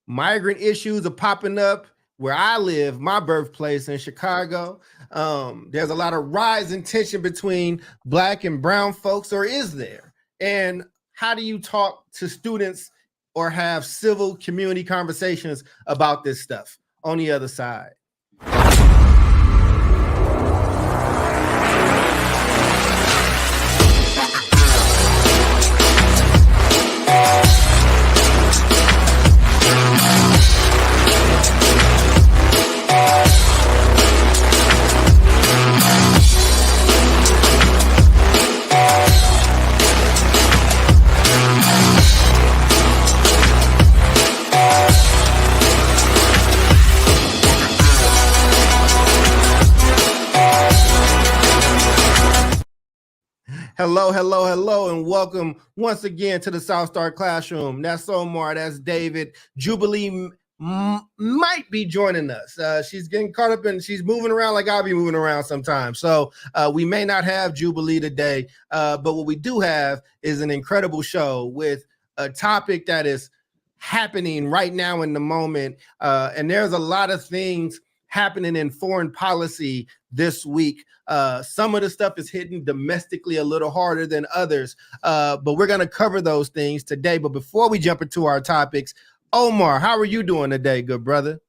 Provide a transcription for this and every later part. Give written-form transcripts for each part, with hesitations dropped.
migrant issues are popping up where I live, my birthplace in Chicago. There's a lot of rising tension between Black and brown folks, or is there? And how do you talk to students or have civil community conversations about this stuff on the other side? Hello, hello, hello, and welcome once again to the South Star Classroom. That's Omar, that's David. Jubilee might be joining us. She's getting caught up in, she's moving around like I'll be moving around sometimes. So we may not have Jubilee today, but what we do have is an incredible show with a topic that is happening right now in the moment. And there's a lot of things happening in foreign policy this week. Some of the stuff is hitting domestically a little harder than others, but we're going to cover those things today. But before we jump into our topics, Omar, how are you doing today, good brother?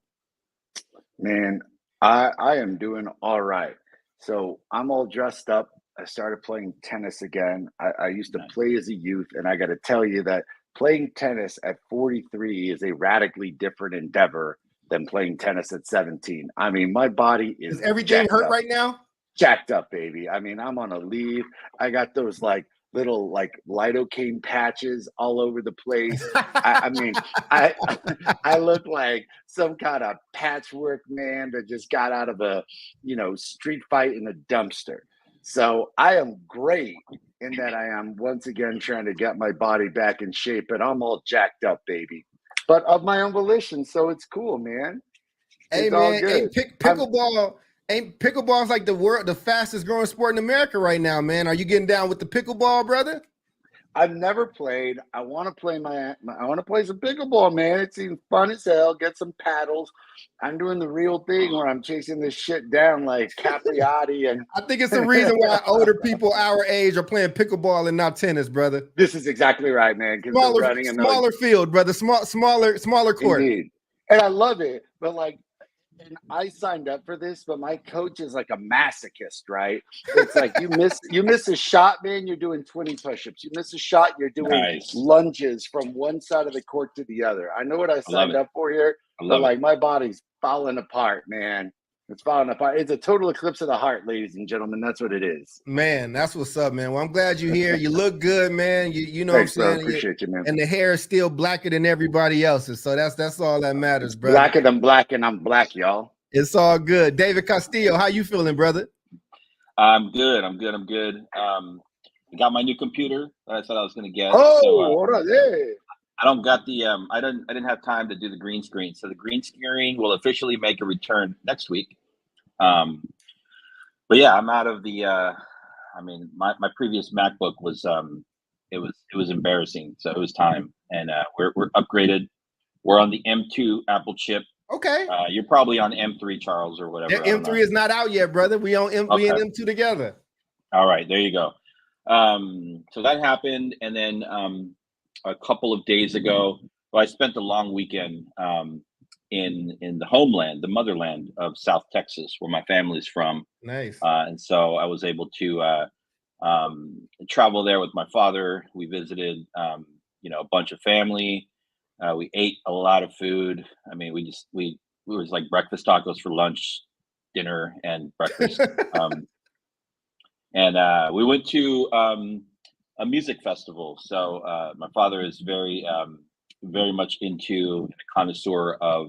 Man, I am doing all right. So I'm all dressed up. I started playing tennis again. I used to play as a youth, and I got to tell you that playing tennis at 43 is a radically different endeavor than playing tennis at 17. I mean, my body is everything hurt right now? Jacked up, baby. I mean, I'm on a lead. I got those like little like lidocaine patches all over the place. I mean, I look like some kind of patchwork man that just got out of a, street fight in a dumpster. So I am great in that I am once again trying to get my body back in shape, but I'm all jacked up, baby. But of my own volition, so it's cool, man. Hey, man, pickleball is like the fastest growing sport in America right now, man. Are you getting down with the pickleball, brother? I've never played. I want to play I want to play some pickleball, man. It seems fun as hell. Get some paddles. I'm doing the real thing where I'm chasing this shit down like Capriati. And I think it's the reason why older people our age are playing pickleball and not tennis, brother. This is exactly right, man. Smaller field, brother. Smaller court. Indeed. And I love it, but like, and I signed up for this, but my coach is like a masochist, right? It's like you miss a shot, man, you're doing 20 push-ups. You miss a shot, you're doing lunges from one side of the court to the other. I know what I signed up for here, but like my body's falling apart, man. It's falling apart. It's a total eclipse of the heart, ladies and gentlemen. That's what it is. Man, that's what's up, man. Well, I'm glad you're here. You look good, man. You know Thanks, what I'm saying? Bro. Appreciate you, man. And the hair is still blacker than everybody else's. So that's all that matters, bro. Blacker than black, and I'm black, y'all. It's all good. David Castillo, how you feeling, brother? I'm good. I got my new computer that I thought I was going to get. I don't got the I didn't have time to do the green screen. So the green screen will officially make a return next week. But yeah, I'm out of the my previous MacBook was it was embarrassing. So it was time. And we're upgraded. We're on the M2 Apple chip. Okay. You're probably on M3, Charles, or whatever. M3 is not out yet, brother. We and M2 together. All right, there you go. So that happened, and then a couple of days ago, I spent a long weekend in the homeland, the motherland of South Texas, where my family's from. Nice. And so I was able to travel there with my father. We visited, a bunch of family. We ate a lot of food. I mean, we was like breakfast tacos for lunch, dinner, and breakfast. And we went to a music festival. So my father is very much into a connoisseur of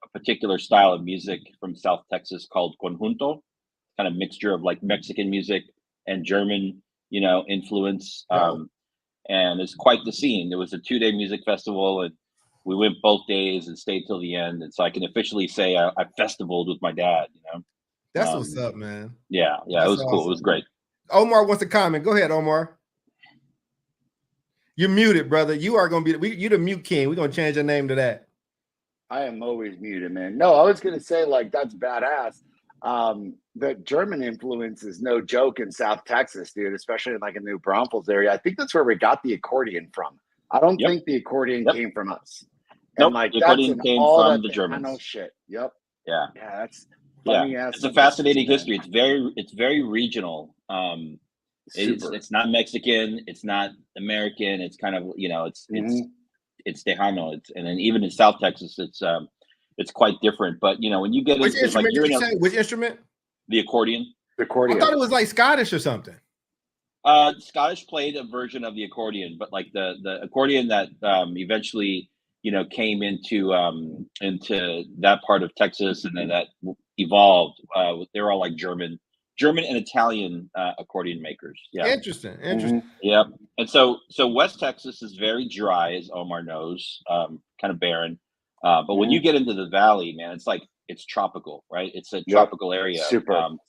a particular style of music from South Texas called conjunto, kind of mixture of like Mexican music and German, influence. And it's quite the scene. It was a 2-day music festival, and we went both days and stayed till the end. And so I can officially say I festivaled with my dad, That's what's up, man. Yeah, That's it was awesome. cool. It was great. Omar wants to comment. Go ahead, Omar. You're muted, brother. You are going to be, you're the mute king. We're going to change your name to that. I am always muted, man. No, I was gonna say like that's badass. The German influence is no joke in South Texas, dude, especially in like in the New Braunfels area. I think that's where we got the accordion from. I don't Yep. think the accordion Yep. came from us. Nope. And like The that's accordion an came all from that the thing. I know Germans. shit. Yep. Yeah. Yeah, that's Yeah. funny ass. It's a logistics, fascinating man. history. It's very regional. Super. It's not Mexican. It's not American. It's kind of, it's Tejano. And then even in South Texas, it's quite different. But when you get Which into like instrument you're did in you say? Which instrument? the accordion. The I accordion. thought it was like Scottish or something. Scottish played a version of the accordion, but like the accordion that eventually came into that part of Texas, and then that evolved. They're all like German and Italian accordion makers. Yeah. Interesting. Yep. And so West Texas is very dry, as Omar knows, kind of barren. But when you get into the valley, man, it's tropical, right? It's a tropical area,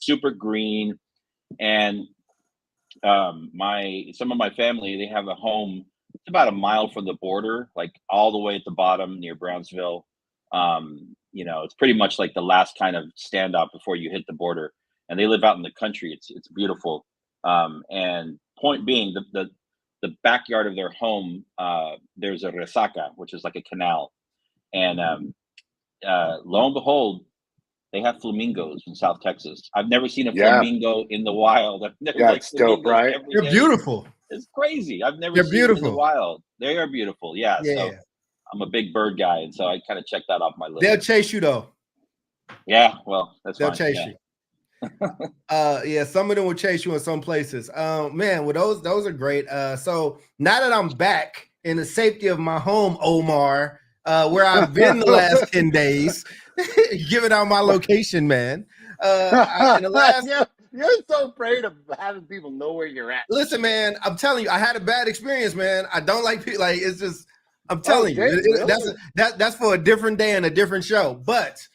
super green. And some of my family, they have a home. It's about a mile from the border, like all the way at the bottom near Brownsville. It's pretty much like the last kind of standoff before you hit the border. And they live out in the country. It's beautiful. And point being, the backyard of their home, there's a resaca, which is like a canal. And lo and behold, they have flamingos in South Texas. I've never seen a flamingo in the wild. It's dope, right? They're beautiful. It's crazy. I've never They're seen beautiful. them in the wild. They are beautiful. Yeah. So I'm a big bird guy, and so I kind of check that off my list. They'll chase you though. Yeah, well, they'll chase you. Some of them will chase you in some places. Man, well, those are great. So now that I'm back in the safety of my home, Omar, where I've been the last 10 days, giving out my location, man. In the last You're so afraid of having people know where you're at. Listen, man, I'm telling you, I had a bad experience, man. I don't like people. Like, it's just, I'm telling you, really? that's for a different day and a different show. But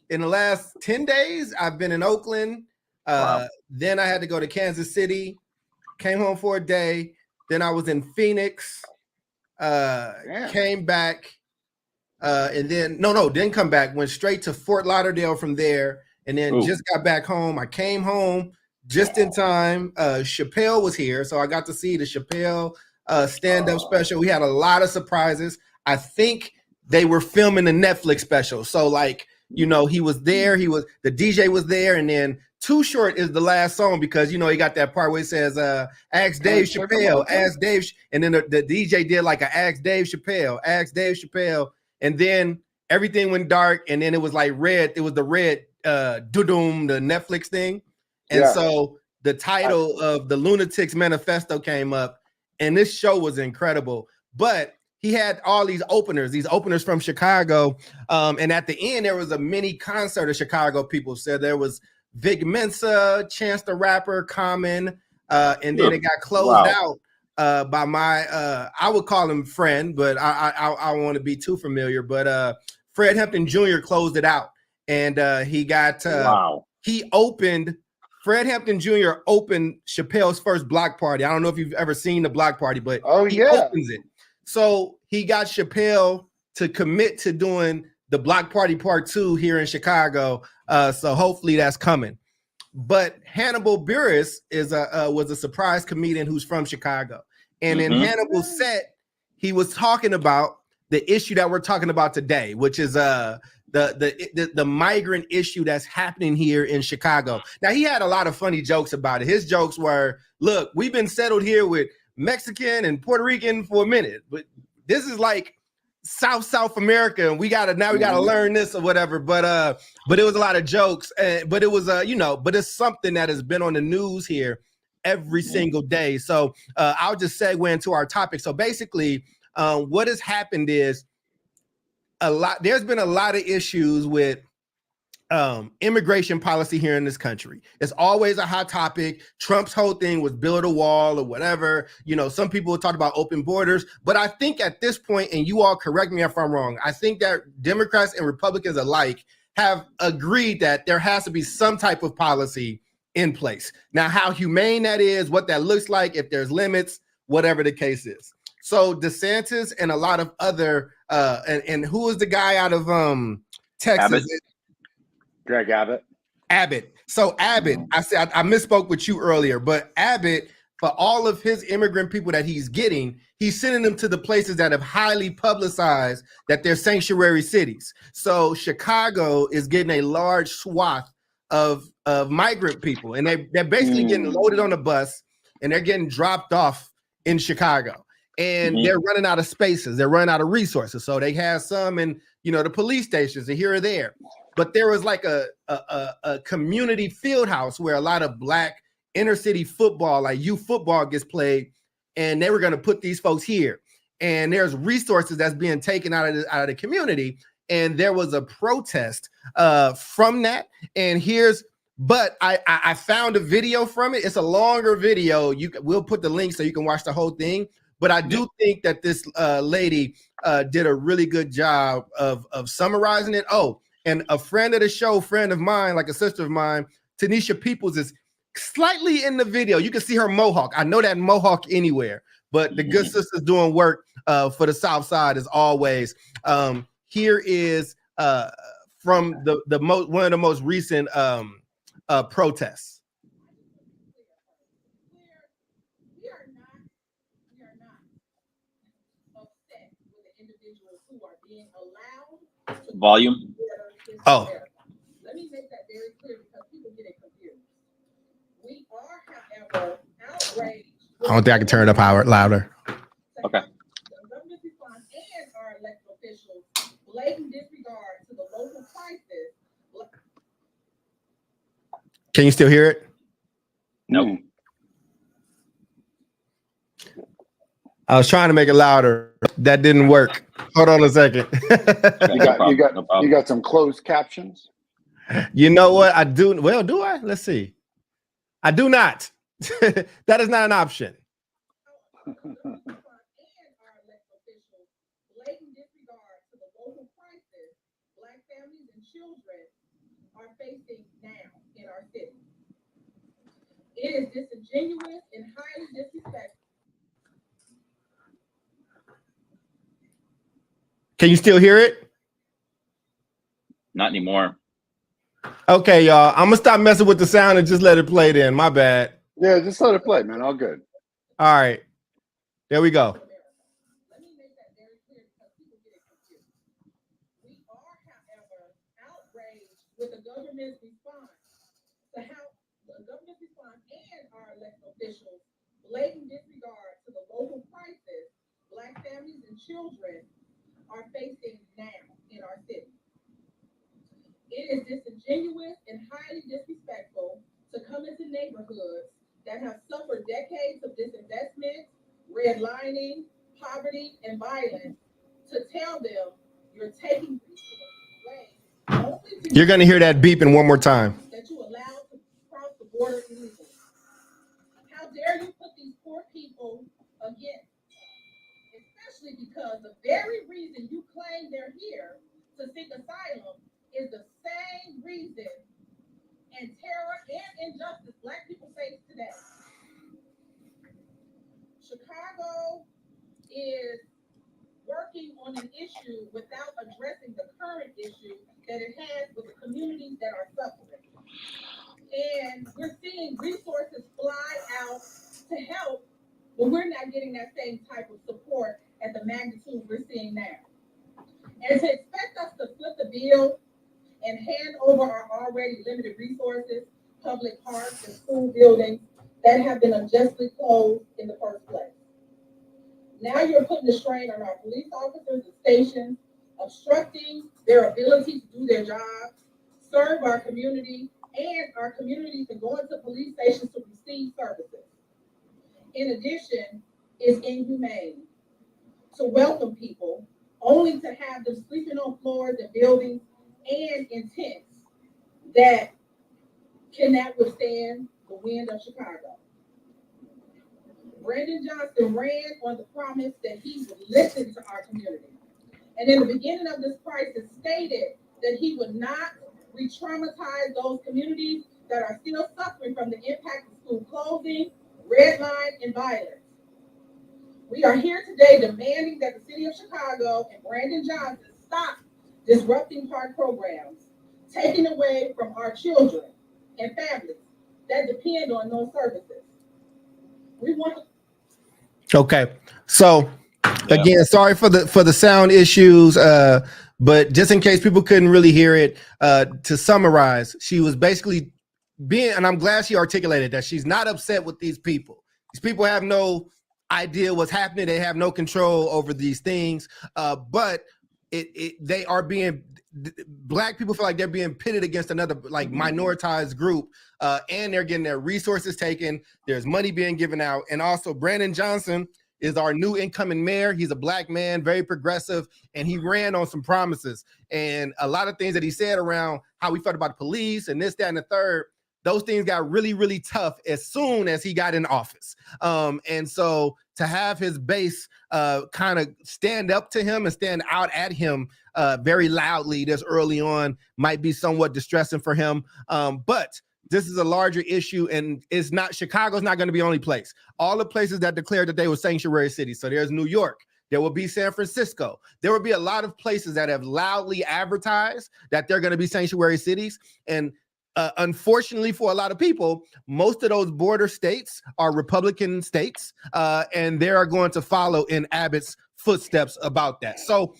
in the last 10 days, I've been in Oakland. Wow. Then I had to go to Kansas City, came home for a day. Then I was in Phoenix, came back, and then didn't come back. Went straight to Fort Lauderdale from there. And then just got back home. I came home just in time. Chappelle was here, so I got to see the Chappelle stand-up special. We had a lot of surprises. I think they were filming the Netflix special. So, he was there. The DJ was there, and then Too Short is the last song because he got that part where it says "Ask Dave Chappelle, ask Dave," and then the DJ did like a "Ask Dave Chappelle," and then everything went dark, and then it was like red. It was the red. Doom, the Netflix thing, and so the title of the Lunatics Manifesto came up, and this show was incredible. But he had all these openers from Chicago, and at the end there was a mini concert of Chicago people. So there was Vic Mensa, Chance the Rapper, Common, and then it got closed out by my I would call him friend, but I don't want to be too familiar. But Fred Hampton Jr. closed it out. And he got Fred Hampton Jr. opened Chappelle's first block party. I don't know if you've ever seen the block party, but he opens it. So he got Chappelle to commit to doing the block party part 2 here in Chicago. So hopefully that's coming. But Hannibal Buress was a surprise comedian who's from Chicago. And in Hannibal's set, he was talking about the issue that we're talking about today, which is the migrant issue that's happening here in Chicago. Now, he had a lot of funny jokes about it. His jokes were, look, we've been settled here with Mexican and Puerto Rican for a minute, but this is like South America, and we gotta learn this or whatever. But it was a lot of jokes, but it was but it's something that has been on the news here every single day. So I'll just segue into our topic. So basically, what has happened is there's been a lot of issues with immigration policy here in this country. It's always a hot topic. Trump's whole thing was build a wall or whatever. Some people will talk about open borders, but I think at this point, and you all correct me if I'm wrong, I think that Democrats and Republicans alike have agreed that there has to be some type of policy in place. Now, how humane that is, what that looks like, if there's limits, whatever the case is. So DeSantis and a lot of other and who is the guy out of Texas? Abbott. Greg Abbott. Abbott. So Abbott, I said I misspoke with you earlier, but Abbott, for all of his immigrant people that he's getting, he's sending them to the places that have highly publicized that they're sanctuary cities. So Chicago is getting a large swath of migrant people, and they're basically getting loaded on a bus and they're getting dropped off in Chicago. And they're running out of spaces, they're running out of resources. So they have some in, you know, the police stations and here or there. But there was like a community field house where a lot of Black inner city football, like youth football, gets played, and they were going to put these folks here. And there's resources that's being taken out of the community. And there was a protest from that. And but I found a video from it. It's a longer video. We'll put the link so you can watch the whole thing. But I do think that this lady did a really good job of summarizing it. Oh, and a friend of the show, friend of mine, like a sister of mine, Tanisha Peoples, is slightly in the video. You can see her mohawk. I know that mohawk anywhere, but the good sister's doing work for the South Side as always. Here is from one of the most recent protests. Volume. Oh. Let me make that very clear because people get it confused. We are, however, outraged. I don't think I can turn it up louder. Okay. The government response and our elected officials blatant disregard to the local crisis. Can you still hear it? No. I was trying to make it louder. That didn't work. Hold on a second. You got some closed captions? You know what? I do. Well, do I? Let's see. I do not. That is not an option. Blatant disregard to the local crisis Black families and children are facing now in our city. It is disingenuous and highly disrespectful. Can you still hear it? Not anymore. Okay, y'all. I'm gonna stop messing with the sound and just let it play then. My bad. Yeah, just let it play, man. All good. All right. There we go. Let me make that very clear because people get it confused. We are, however, outraged with the government's response to how the government's response and our elected officials blatant disregard to the local crisis Black families and children are facing now in our city. It is disingenuous and highly disrespectful to come into neighborhoods that have suffered decades of disinvestment, redlining, poverty, and violence to tell them you're taking resources away. You're gonna hear that beeping one more time. That you allow to cross the border illegally. How dare you put these poor people against? Especially because the very reason you claim they're here to seek asylum is the same reason and terror and injustice Black people face today. Chicago is working on an issue without addressing the current issue that it has with the communities that are suffering. And we're seeing resources fly out to help, but we're not getting that same type of support at the magnitude we're seeing now. And to expect us to flip the bill and hand over our already limited resources, public parks and school buildings that have been unjustly closed in the first place. Now you're putting the strain on our police officers and stations, obstructing their ability to do their jobs, serve our community, and our communities to go into police stations to receive services. In addition, it's inhumane to welcome people only to have them sleeping on floors and buildings and in tents that cannot withstand the wind of Chicago. Brandon Johnson ran on the promise that he would listen to our community. And in the beginning of this crisis stated that he would not re-traumatize those communities that are still suffering from the impact of school closing, redline, and violence. We are here today demanding that the city of Chicago and Brandon Johnson stop disrupting park programs, taking away from our children and families that depend on those services. We want. Okay, so again, sorry for the sound issues, but just in case people couldn't really hear it, to summarize, she was basically and I'm glad she articulated that she's not upset with these people. These people have no idea what's happening. They have no control over these things, but they are being, Black people feel like they're being pitted against another like minoritized group, and they're getting their resources taken. There's money being given out, and also Brandon Johnson is our new incoming mayor. He's a Black man, very progressive, and he ran on some promises. And a lot of things that he said around how we felt about the police and this, that, and the third, those things got really, really tough as soon as he got in office. And so to have his base kind of stand up to him and stand out at him very loudly this early on might be somewhat distressing for him. But this is a larger issue, and it's not, Chicago's not going to be the only place. All the places that declared that they were sanctuary cities. So there's New York, there will be San Francisco. There will be a lot of places that have loudly advertised that they're going to be sanctuary cities. And unfortunately for a lot of people, most of those border states are Republican states, and they are going to follow in Abbott's footsteps about that. So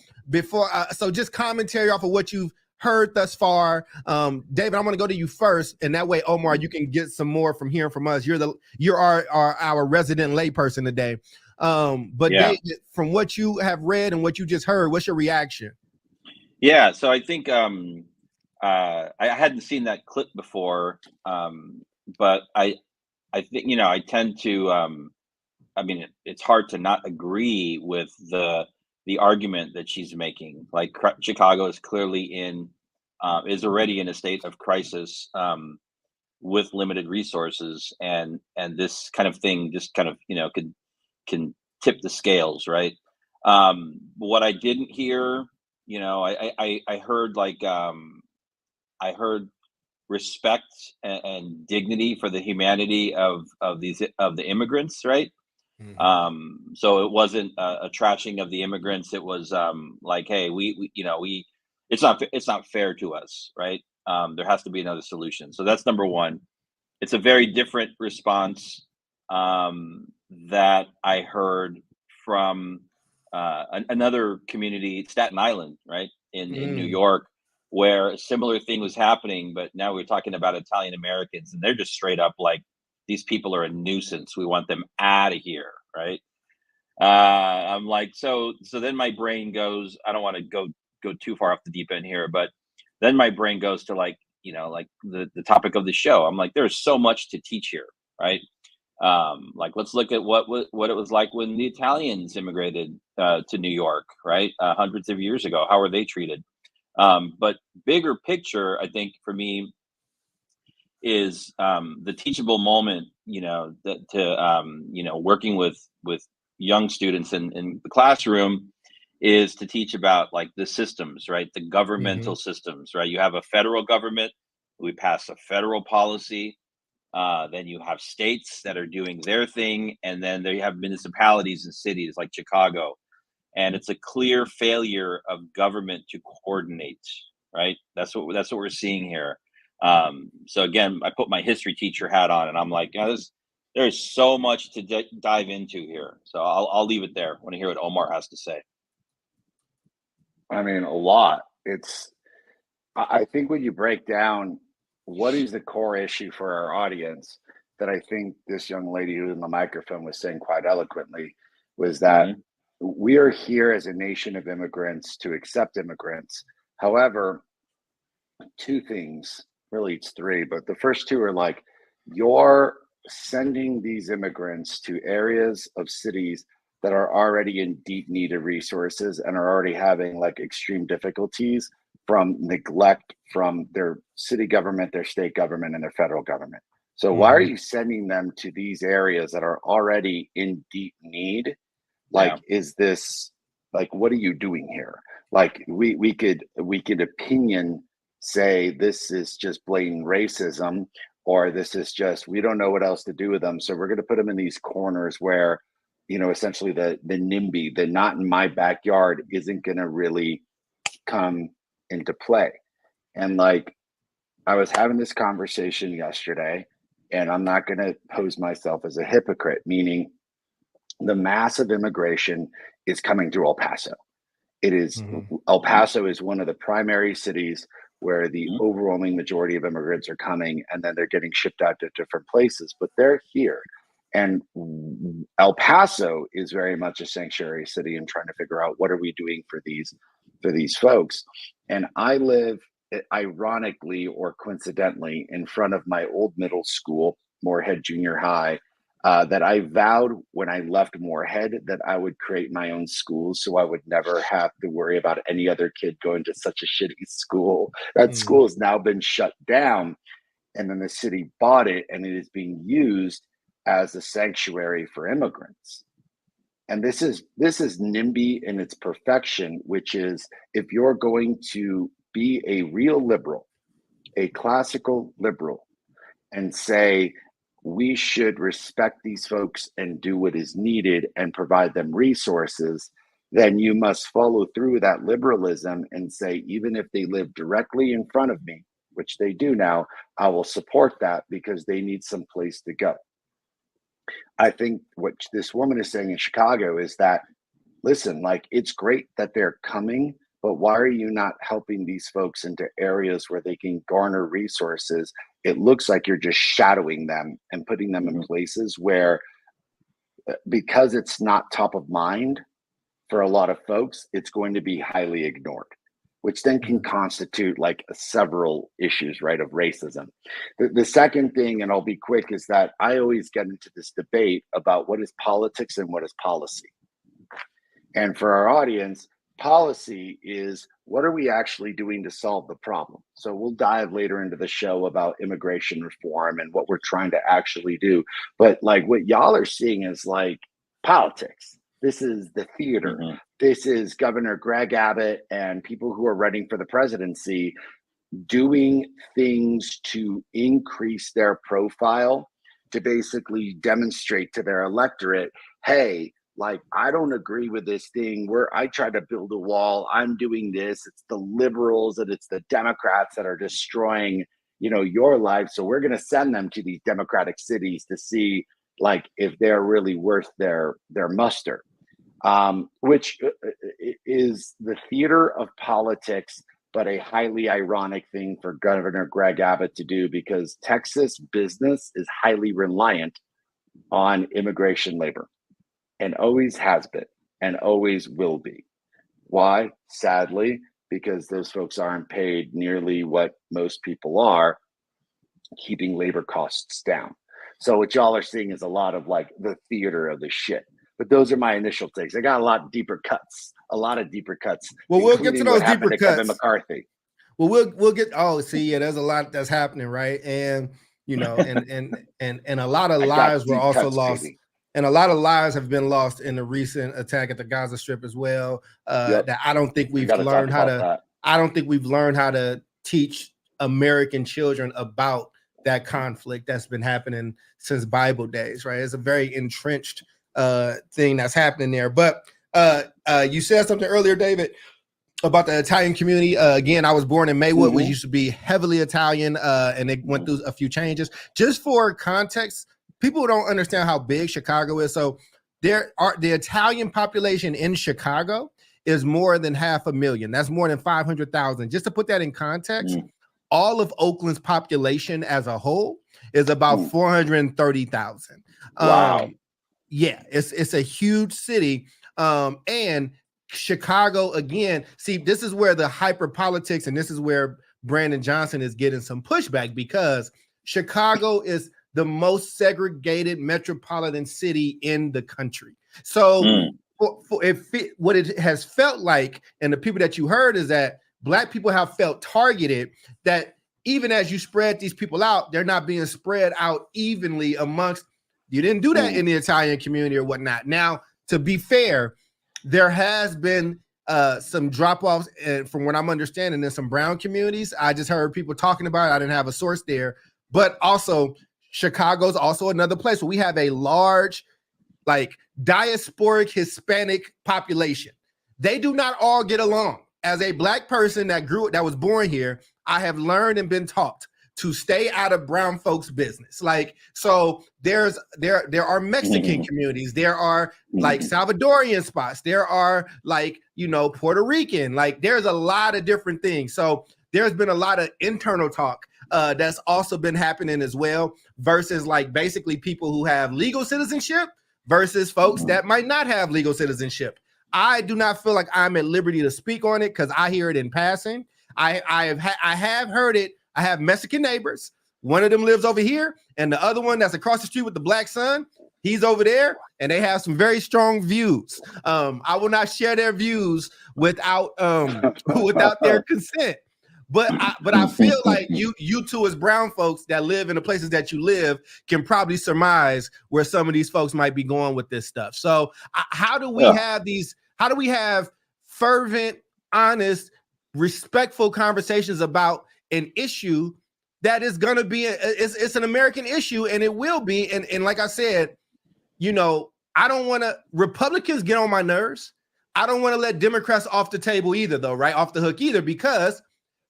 so just commentary off of what you've heard thus far. David, I'm going to go to you first, and that way, Omar, you can get some more from hearing from us. You're our resident layperson today. But yeah. David, from what you have read and what you just heard, what's your reaction? Yeah, so I think I hadn't seen that clip before, but I think, you know, I tend to, I mean, it's hard to not agree with the argument that she's making. Like, Chicago is clearly is already in a state of crisis, with limited resources, and this kind of thing just kind of, you know, can tip the scales, right? What I didn't hear, you know, I heard like, I heard respect and dignity for the humanity of the immigrants, right? Mm-hmm. So it wasn't a trashing of the immigrants. It was like, hey, we you know, it's not fair to us, right? There has to be another solution. So that's number one. It's a very different response that I heard from another community, Staten Island, right, in New York, where a similar thing was happening, but now we're talking about Italian Americans, and they're just straight up like, these people are a nuisance. We want them out of here, right? I'm like, so then my brain goes, I don't want to go too far off the deep end here, but then my brain goes to like, you know, like the topic of the show. I'm like, there's so much to teach here, right? Like, let's look at what it was like when the Italians immigrated to New York, right? Hundreds of years ago. How were they treated? But bigger picture, I think for me, is the teachable moment, you know, that you know, working with young students in the classroom is to teach about like the systems, right? The governmental systems, right? You have a federal government, we pass a federal policy, then you have states that are doing their thing, and then there you have municipalities and cities like Chicago. And it's a clear failure of government to coordinate, right? That's what we're seeing here. So again, I put my history teacher hat on, and I'm like, you know, there's so much to dive into here. So I'll leave it there. I want to hear what Omar has to say. I mean, a lot. I think when you break down what is the core issue for our audience, that I think this young lady who in the microphone was saying quite eloquently, was that we are here as a nation of immigrants to accept immigrants. However, two things, really it's three, but the first two are like, you're sending these immigrants to areas of cities that are already in deep need of resources and are already having like extreme difficulties from neglect from their city government, their state government, and their federal government. So why are you sending them to these areas that are already in deep need? Like, is this like, what are you doing here? Like, we could opinion say this is just blatant racism, or this is just, we don't know what else to do with them, so we're going to put them in these corners where essentially the NIMBY, the not in my backyard, isn't going to really come into play. And like, I was having this conversation yesterday, and I'm not going to pose myself as a hypocrite, meaning the massive immigration is coming through El Paso. It is El Paso is one of the primary cities where the overwhelming majority of immigrants are coming, and then they're getting shipped out to different places, but they're here. And El Paso is very much a sanctuary city and trying to figure out what are we doing for these folks. And I live, ironically or coincidentally, in front of my old middle school, Moorhead Junior High, that I vowed when I left Moorhead that I would create my own school so I would never have to worry about any other kid going to such a shitty school. That school has now been shut down, and then the city bought it, and it is being used as a sanctuary for immigrants. And this is NIMBY in its perfection, which is, if you're going to be a real liberal, a classical liberal, and say we should respect these folks and do what is needed and provide them resources, then you must follow through with that liberalism and say, even if they live directly in front of me, which they do now, I will support that because they need some place to go. I think what this woman is saying in Chicago is that, listen, like, it's great that they're coming, but why are you not helping these folks into areas where they can garner resources? It looks like you're just shadowing them and putting them in places where, because it's not top of mind for a lot of folks, it's going to be highly ignored, which then can constitute like several issues, right, of racism. The second thing, and I'll be quick, is that I always get into this debate about what is politics and what is policy. And for our audience, policy is, what are we actually doing to solve the problem? So we'll dive later into the show about immigration reform and what we're trying to actually do. But like, what y'all are seeing is like politics. This is the theater. This is Governor Greg Abbott and people who are running for the presidency doing things to increase their profile, to basically demonstrate to their electorate, hey, like, I don't agree with this thing where I try to build a wall. I'm doing this. It's the liberals and it's the Democrats that are destroying, your life. So we're going to send them to these Democratic cities to see, like, if they're really worth their muster, which is the theater of politics, but a highly ironic thing for Governor Greg Abbott to do, because Texas business is highly reliant on immigration labor. And always has been and always will be. Why? Sadly, because those folks aren't paid nearly what most people are, keeping labor costs down. So what y'all are seeing is a lot of like the theater of the shit. But those are my initial takes. I got a lot of deeper cuts. Well, we'll get to those deeper cuts. Kevin McCarthy. Well, we'll get. Oh, see, yeah, there's a lot that's happening, right? And and a lot of lives were also lost. Baby. And a lot of lives have been lost in the recent attack at the Gaza Strip as well. That I don't think we've learned how to. I don't think we've learned how to teach American children about that conflict that's been happening since Bible days. Right? It's a very entrenched thing that's happening there. But you said something earlier, David, about the Italian community. Again, I was born in Maywood, which used to be heavily Italian, and they went through a few changes. Just for context, people don't understand how big Chicago is. So the Italian population in Chicago is more than 500,000. That's more than 500,000. Just to put that in context, all of Oakland's population as a whole is about 430,000. Wow. Yeah, it's a huge city. And Chicago, again, see, this is where the hyper politics, and this is where Brandon Johnson is getting some pushback, because Chicago is the most segregated metropolitan city in the country. So what it has felt like, and the people that you heard, is that Black people have felt targeted, that even as you spread these people out, they're not being spread out evenly amongst. You didn't do that in the Italian community or whatnot. Now, to be fair, there has been some drop-offs, from what I'm understanding, in some brown communities. I just heard people talking about it. I didn't have a source there. But also, Chicago's also another place where we have a large like diasporic Hispanic population. They do not all get along. As a Black person that was born here, I have learned and been taught to stay out of brown folks' business. Like, so there are Mexican communities, there are like Salvadorian spots, there are like, you know, Puerto Rican, like there's a lot of different things. So there's been a lot of internal talk that's also been happening as well, versus like basically people who have legal citizenship versus folks that might not have legal citizenship. I do not feel like I'm at liberty to speak on it because I hear it in passing. I have heard it. I have Mexican neighbors. One of them lives over here, and the other one that's across the street with the black son, he's over there, and they have some very strong views. I will not share their views without their consent. But I feel like you two as brown folks that live in the places that you live can probably surmise where some of these folks might be going with this stuff. So how do we have fervent, honest, respectful conversations about an issue that is going to be it's an American issue, and it will be. And like I said, you know, I don't want to, Republicans get on my nerves. I don't want to let Democrats off the table either, though, right? Off the hook either, because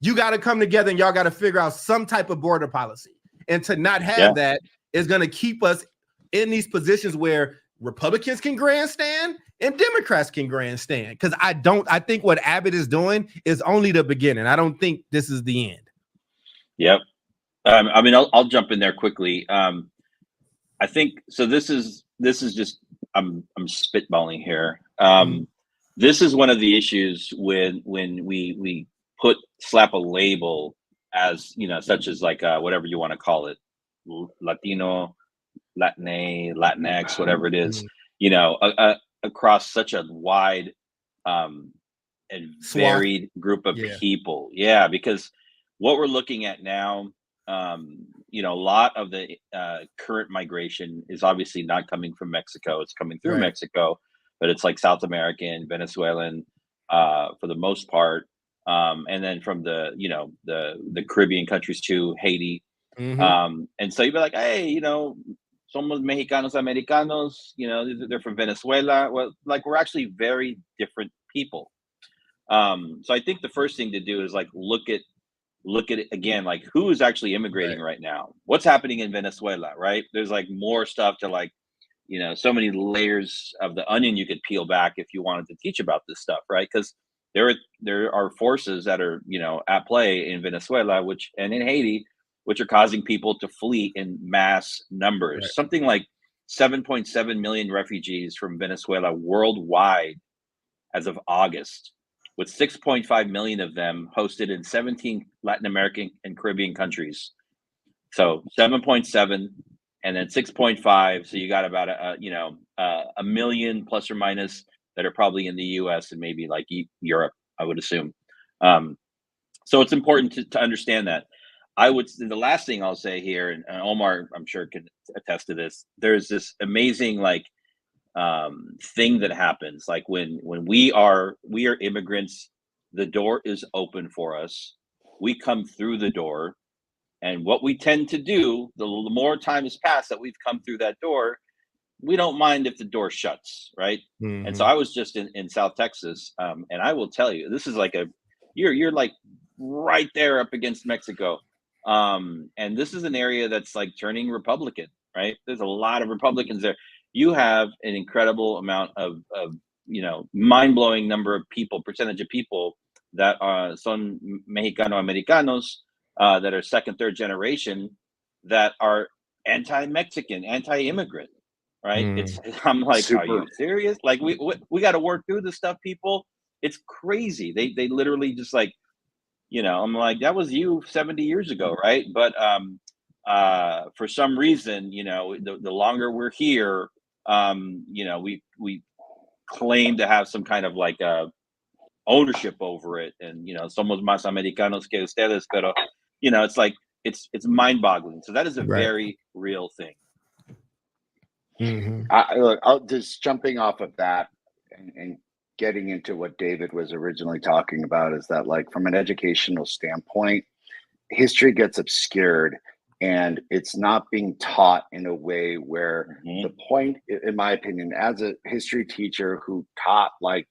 you got to come together and y'all got to figure out some type of border policy. And to not have that is going to keep us in these positions where Republicans can grandstand and Democrats can grandstand. Because I think what Abbott is doing is only the beginning. I don't think this is the end. Yep. I mean, I'll jump in there quickly. I think so. This is just I'm spitballing here. This is one of the issues when we slap a label as, you know, such as like whatever you want to call it, Latino, Latinx, whatever it is, you know, across such a wide and varied group of people. Yeah, because what we're looking at now, you know, a lot of the current migration is obviously not coming from Mexico. It's coming through Mexico, but it's like South American, Venezuelan, for the most part. And then from the, you know, the Caribbean countries too, Haiti. And so you'd be like, hey, you know, somos mexicanos americanos, you know, they're from Venezuela. Well, like, we're actually very different people. So I think the first thing to do is like look at it again, like who is actually immigrating right now? What's happening in Venezuela, right? There's like more stuff to, like, you know, so many layers of the onion you could peel back if you wanted to teach about this stuff, right? Because there are forces that are, you know, at play in Venezuela, and in Haiti, which are causing people to flee in mass numbers. Something like 7.7 million refugees from Venezuela worldwide as of August, with 6.5 million of them hosted in 17 Latin American and Caribbean countries. So 7.7 and then 6.5. So you got about a million plus or minus that are probably in the US and maybe like Europe, I would assume. So it's important to understand that. The last thing I'll say here, and Omar, I'm sure, can attest to this. There's this amazing thing that happens, like when we are immigrants, the door is open for us. We come through the door, and what we tend to do, the more time has passed that we've come through that door, we don't mind if the door shuts, right? And so I was just in South Texas, and I will tell you, this is like you're like right there up against Mexico. And this is an area that's like turning Republican, right? There's a lot of Republicans there. You have an incredible amount of you know, mind-blowing percentage of people that son Mexicano-Americanos, that are second, third generation, that are anti-Mexican, anti-immigrant, right? I'm like, super. Are you serious? Like, we got to work through this stuff, people. It's crazy. They literally just like, you know, I'm like, that was you 70 years ago, right? But for some reason, you know, the longer we're here, you know, we claim to have some kind of like ownership over it, and, you know, somos más americanos que ustedes, pero, you know, it's like it's mind-boggling. So that is a very real thing. Look, I'll just jumping off of that and getting into what David was originally talking about is that, like, from an educational standpoint, history gets obscured and it's not being taught in a way where Mhm. the point, in my opinion, as a history teacher who taught like,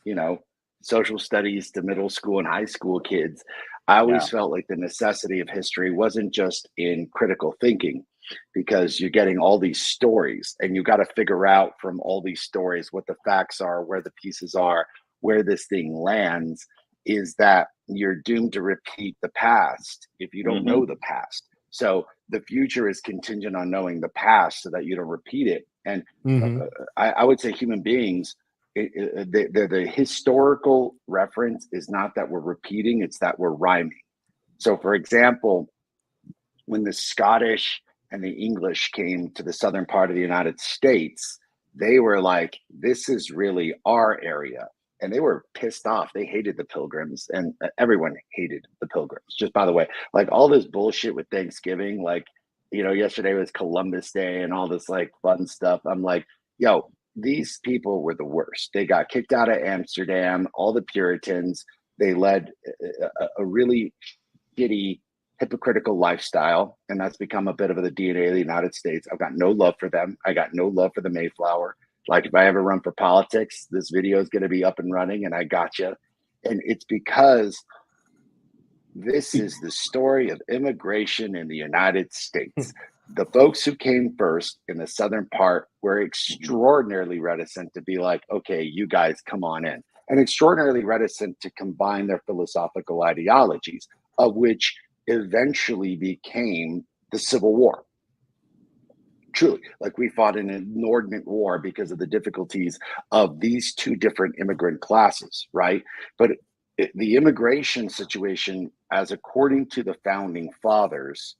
you know, social studies to middle school and high school kids, I always Yeah. felt like the necessity of history wasn't just in critical thinking, because you're getting all these stories and you got to figure out from all these stories what the facts are, where the pieces are, where this thing lands. Is that you're doomed to repeat the past if you don't Mhm. know the past. So the future is contingent on knowing the past so that you don't repeat it. And Mhm. I would say human beings, the historical reference is not that we're repeating, it's that we're rhyming. So, for example, when the Scottish and the English came to the southern part of the United States, they were like, this is really our area. And they were pissed off. They hated the Pilgrims, and everyone hated the Pilgrims. Just by the way, like all this bullshit with Thanksgiving, like, yesterday was Columbus Day and all this like fun stuff. I'm like, yo, these people were the worst. They got kicked out of Amsterdam, all the Puritans. They led a really shitty, hypocritical lifestyle, and that's become a bit of the DNA of the United States. I've got no love for them. I got no love for the Mayflower. Like, if I ever run for politics, this video is going to be up and running, and I gotcha. And it's because this is the story of immigration in the United States. The folks who came first in the southern part were extraordinarily reticent to be like, okay, you guys come on in, and extraordinarily reticent to combine their philosophical ideologies, of which eventually became the Civil War. Truly, like, we fought an inordinate war because of the difficulties of these two different immigrant classes, right? But the immigration situation, as according to the founding fathers,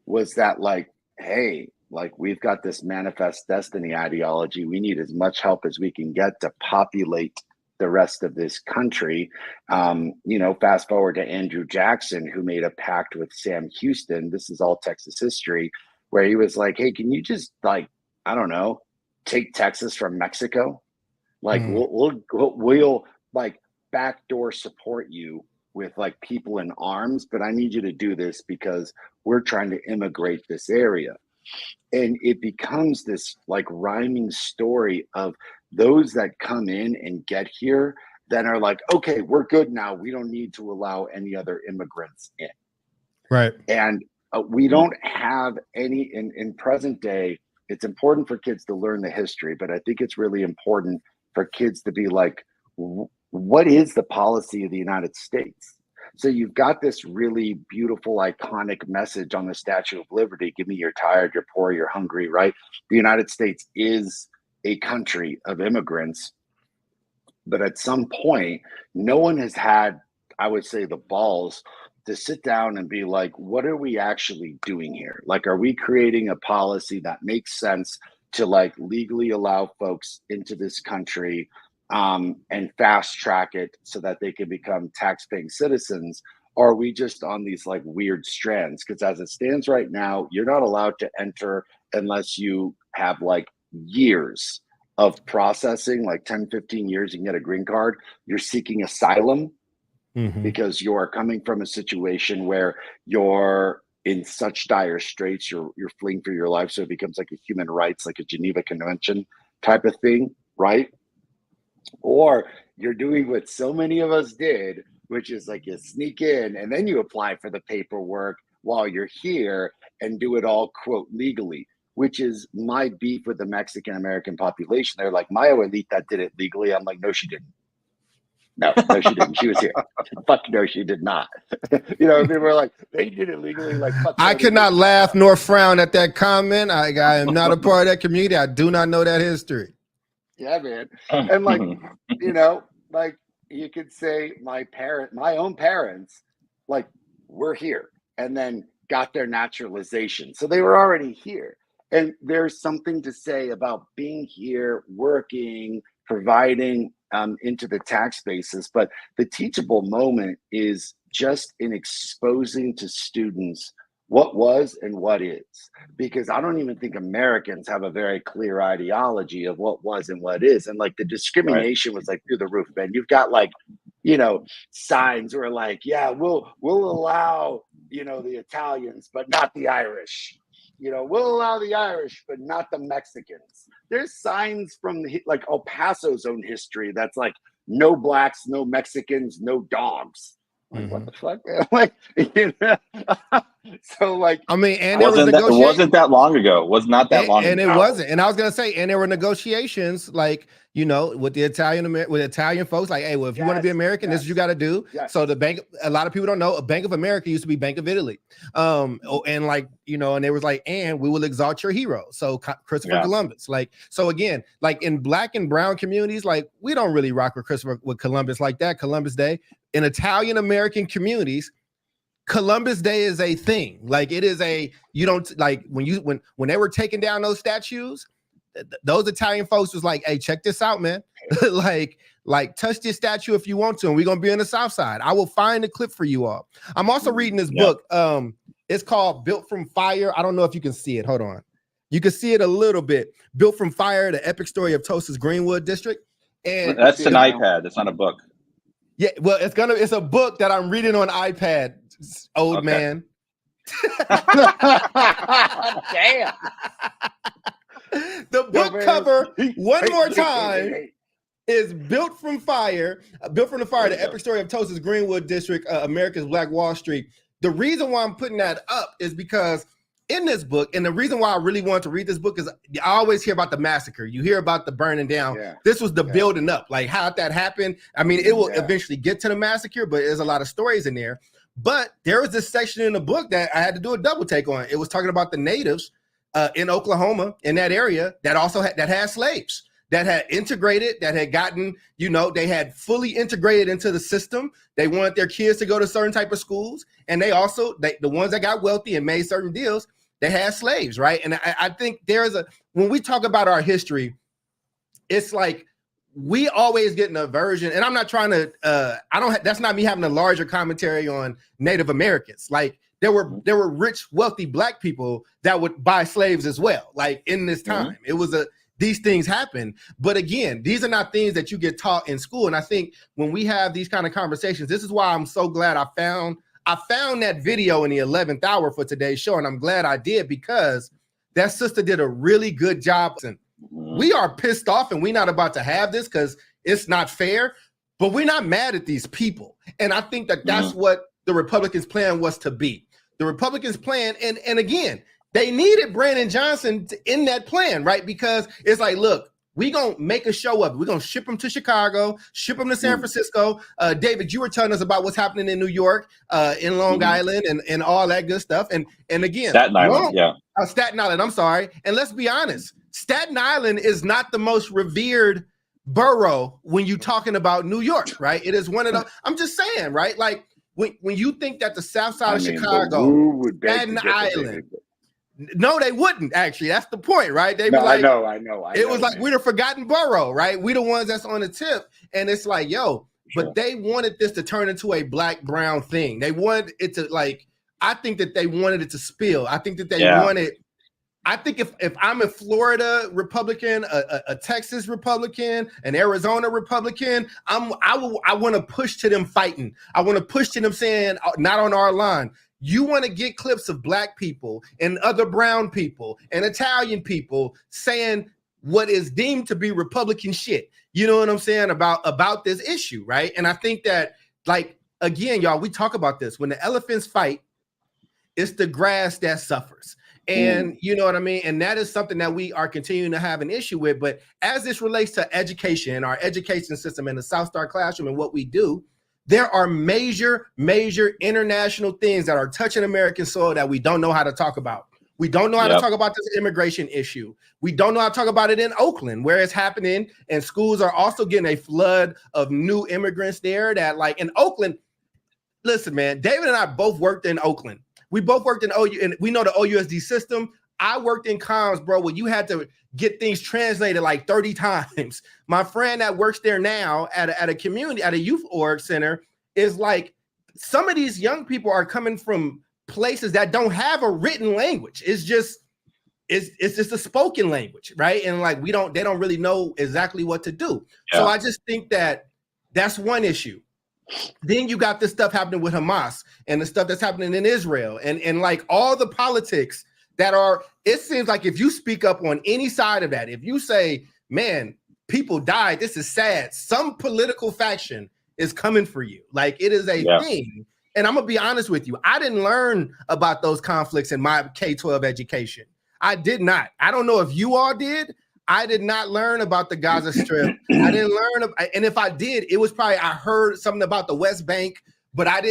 was that like, hey, like, we've got this manifest destiny ideology. We need as much help as we can get to populate the rest of this country. Fast forward to Andrew Jackson, who made a pact with Sam Houston. This is all Texas history, where he was like, hey, can you just, like, I don't know, take Texas from Mexico? Like, we'll like backdoor support you with like people in arms, but I need you to do this because we're trying to immigrate this area. And it becomes this like rhyming story of those that come in and get here, then are like, okay, we're good now. We don't need to allow any other immigrants in. Right. And we don't have any in present day. It's important for kids to learn the history, but I think it's really important for kids to be like, what is the policy of the United States? So you've got this really beautiful, iconic message on the Statue of Liberty. Give me, you're tired, you're poor, you're hungry, right? The United States is a country of immigrants. But at some point, no one has had, I would say, the balls to sit down and be like, what are we actually doing here? Like, are we creating a policy that makes sense to like legally allow folks into this country, and fast track it so that they can become tax-paying citizens? Or are we just on these like weird strands? Because as it stands right now, you're not allowed to enter unless you have like years of processing, like 10, 15 years, you can get a green card. You're seeking asylum because you're coming from a situation where you're in such dire straits, you're fleeing for your life. So it becomes like a human rights, like a Geneva Convention type of thing, right? Or you're doing what so many of us did, which is like you sneak in and then you apply for the paperwork while you're here and do it all, quote, legally, which is my beef with the Mexican American population. They're like, my abuelita did it legally. I'm like, no, she didn't. No, she didn't. She was here. Fuck no, she did not. People were like, they did it legally. Like, fuck I no, cannot laugh nor frown at that comment. I am not a part of that community. I do not know that history. Yeah, man. And like, like you could say my own parents, like, were here and then got their naturalization. So they were already here. And there's something to say about being here, working, providing into the tax basis. But the teachable moment is just in exposing to students what was and what is, because I don't even think Americans have a very clear ideology of what was and what is. And like the discrimination was like through the roof, man. You've got like, signs where like, yeah, we'll allow you know, the Italians, but not the Irish. You know, we'll allow the Irish, but not the Mexicans. There's signs from like El Paso's own history that's like no blacks, no Mexicans, no dogs. Like, what the fuck? Like, you know? So like, I mean, and there was It wasn't that long ago. Was not that long and ago. it wasn't. And I was gonna say, and there were negotiations, like, you know, with the Italian folks, like, hey, well, if you want to be American, this is what you got to do. So the bank, a lot of people don't know, a Bank of America used to be Bank of Italy, and like, you know, and they was like, and we will exalt your hero, so Christopher Columbus. Like, so again, like in black and brown communities, like we don't really rock with Columbus like that. Columbus Day in Italian American communities, Columbus Day is a thing. Like it is a, you don't like when they were taking down those statues, those Italian folks was like, hey, check this out, man. like touch this statue if you want to, and we're gonna be on the South Side. I will find a clip for you all. I'm also reading this book. It's called Built from Fire. I don't know if you can see it. Hold on. You can see it a little bit. Built from Fire, the epic story of Tulsa's Greenwood District. And that's an iPad. It's not a book. Yeah, well, it's a book that I'm reading on iPad, old man. Damn. The book cover, one more time, is Built from Fire. Built from the Fire, the epic story of Tulsa's Greenwood District, America's Black Wall Street. The reason why I'm putting that up is because in this book, and the reason why I really wanted to read this book is I always hear about the massacre. You hear about the burning down. Yeah. This was the building up, like how that happened. I mean, it will eventually get to the massacre, but there's a lot of stories in there. But there was this section in the book that I had to do a double take on. It was talking about the natives in Oklahoma, in that area, that also had slaves, that had integrated, that had gotten, you know, they had fully integrated into the system. They wanted their kids to go to certain type of schools. And they also, the ones that got wealthy and made certain deals, they had slaves, right? And I think when we talk about our history, it's like we always get an aversion, and I'm not trying to, that's not me having a larger commentary on Native Americans. Like there were rich, wealthy black people that would buy slaves as well. Like in this time, it was these things happen. But again, these are not things that you get taught in school. And I think when we have these kind of conversations, this is why I'm so glad I found that video in the 11th hour for today's show. And I'm glad I did, because that sister did a really good job. And we are pissed off and we're not about to have this because it's not fair, but we're not mad at these people. And I think that that's what the Republicans' plan was to be. The Republicans' plan, and again, they needed Brandon Johnson in that plan, right? Because it's like, look, we're going to make a show up. We're going to ship him to Chicago, ship him to San Francisco. David, you were telling us about what's happening in New York, in Long Island, and all that good stuff. And again, Staten Island, Staten Island, I'm sorry. And let's be honest, Staten Island is not the most revered borough when you're talking about New York, right? It is one of the, I'm just saying, right? Like when you think that the South Side of Chicago, Staten Island, no, they wouldn't actually. That's the point, right? They be like, I know. It was like we're the forgotten borough, right? We the ones that's on the tip, and it's like, but they wanted this to turn into a black-brown thing. They wanted it to I think that they wanted it to spill. I think that they wanted. I think if I'm a Florida Republican, a Texas Republican, an Arizona Republican, I want to push to them fighting. I want to push to them saying, not on our line. You want to get clips of black people and other brown people and Italian people saying what is deemed to be Republican shit. You know what I'm saying about this issue, right? And I think that, again, y'all, we talk about this. When the elephants fight, it's the grass that suffers. And you know what I mean? And that is something that we are continuing to have an issue with. But as this relates to education, our education system and the South Star Classroom and what we do, there are major international things that are touching American soil that we don't know how to talk about. We don't know how to talk about this immigration issue. We don't know how to talk about it in Oakland, where it's happening. And schools are also getting a flood of new immigrants there that, in Oakland, listen, man, David and I both worked in Oakland. We both worked in OU, and we know the OUSD system. I worked in comms, bro, where you had to get things translated 30 times. My friend that works there now at a youth org center is like, some of these young people are coming from places that don't have a written language. It's just a spoken language, right? And they don't really know exactly what to do. So I just think that that's one issue. Then you got this stuff happening with Hamas and the stuff that's happening in Israel and like all the politics that are, it seems like if you speak up on any side of that, if you say, man, people died, this is sad, some political faction is coming for you. Like it is a thing. And I'm gonna be honest with you, I didn't learn about those conflicts in my K-12 education. I did not. I don't know if you all did. I did not learn about the Gaza Strip. I didn't learn, and if I did, it was probably I heard something about the West Bank, but I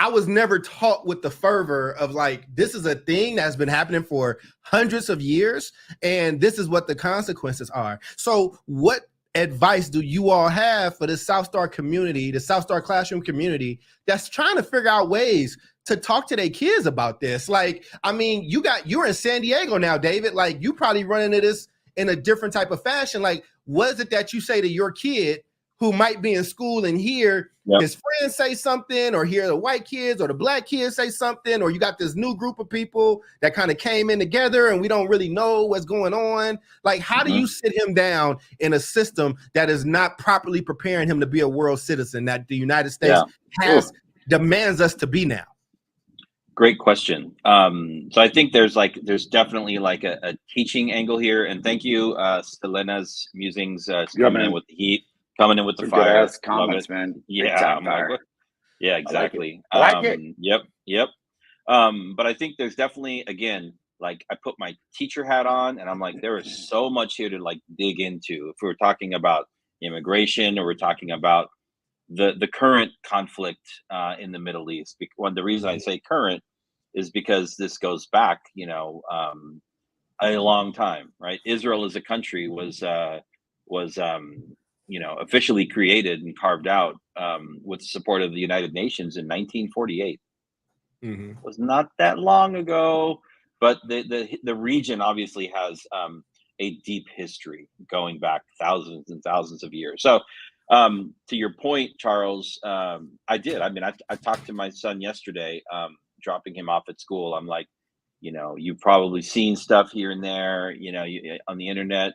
was never taught with the fervor of like, this is a thing that's been happening for hundreds of years, and this is what the consequences are. So what advice do you all have for the South Star community, the South Star classroom community that's trying to figure out ways to talk to their kids about this? Like, I mean, you're in San Diego now, David. Like, you probably run into this in a different type of fashion. Like, what is it that you say to your kid who might be in school and hear his friends say something, or hear the white kids or the black kids say something, or you got this new group of people that kind of came in together and we don't really know what's going on? Like, how do you sit him down in a system that is not properly preparing him to be a world citizen that the United States demands us to be now? Great question. So I think there's definitely like a teaching angle here, and thank you, Selena's Musings, coming in with the heat, coming in with the fire. Good-ass comments, man. Yeah, yeah, exactly. I like it. Yep. But I think there's definitely, again, like I put my teacher hat on, and I'm like, there is so much here to like dig into. If we're talking about immigration, or we're talking about the current conflict in the Middle East. The reason I say current is because this goes back, a long time, right? Israel as a country was officially created and carved out with the support of the United Nations in 1948. It was not that long ago, but the region obviously has a deep history going back thousands and thousands of years. So to your point, Charles, I did. I mean, I talked to my son yesterday, dropping him off at school. I'm like, you've probably seen stuff here and there, on the internet.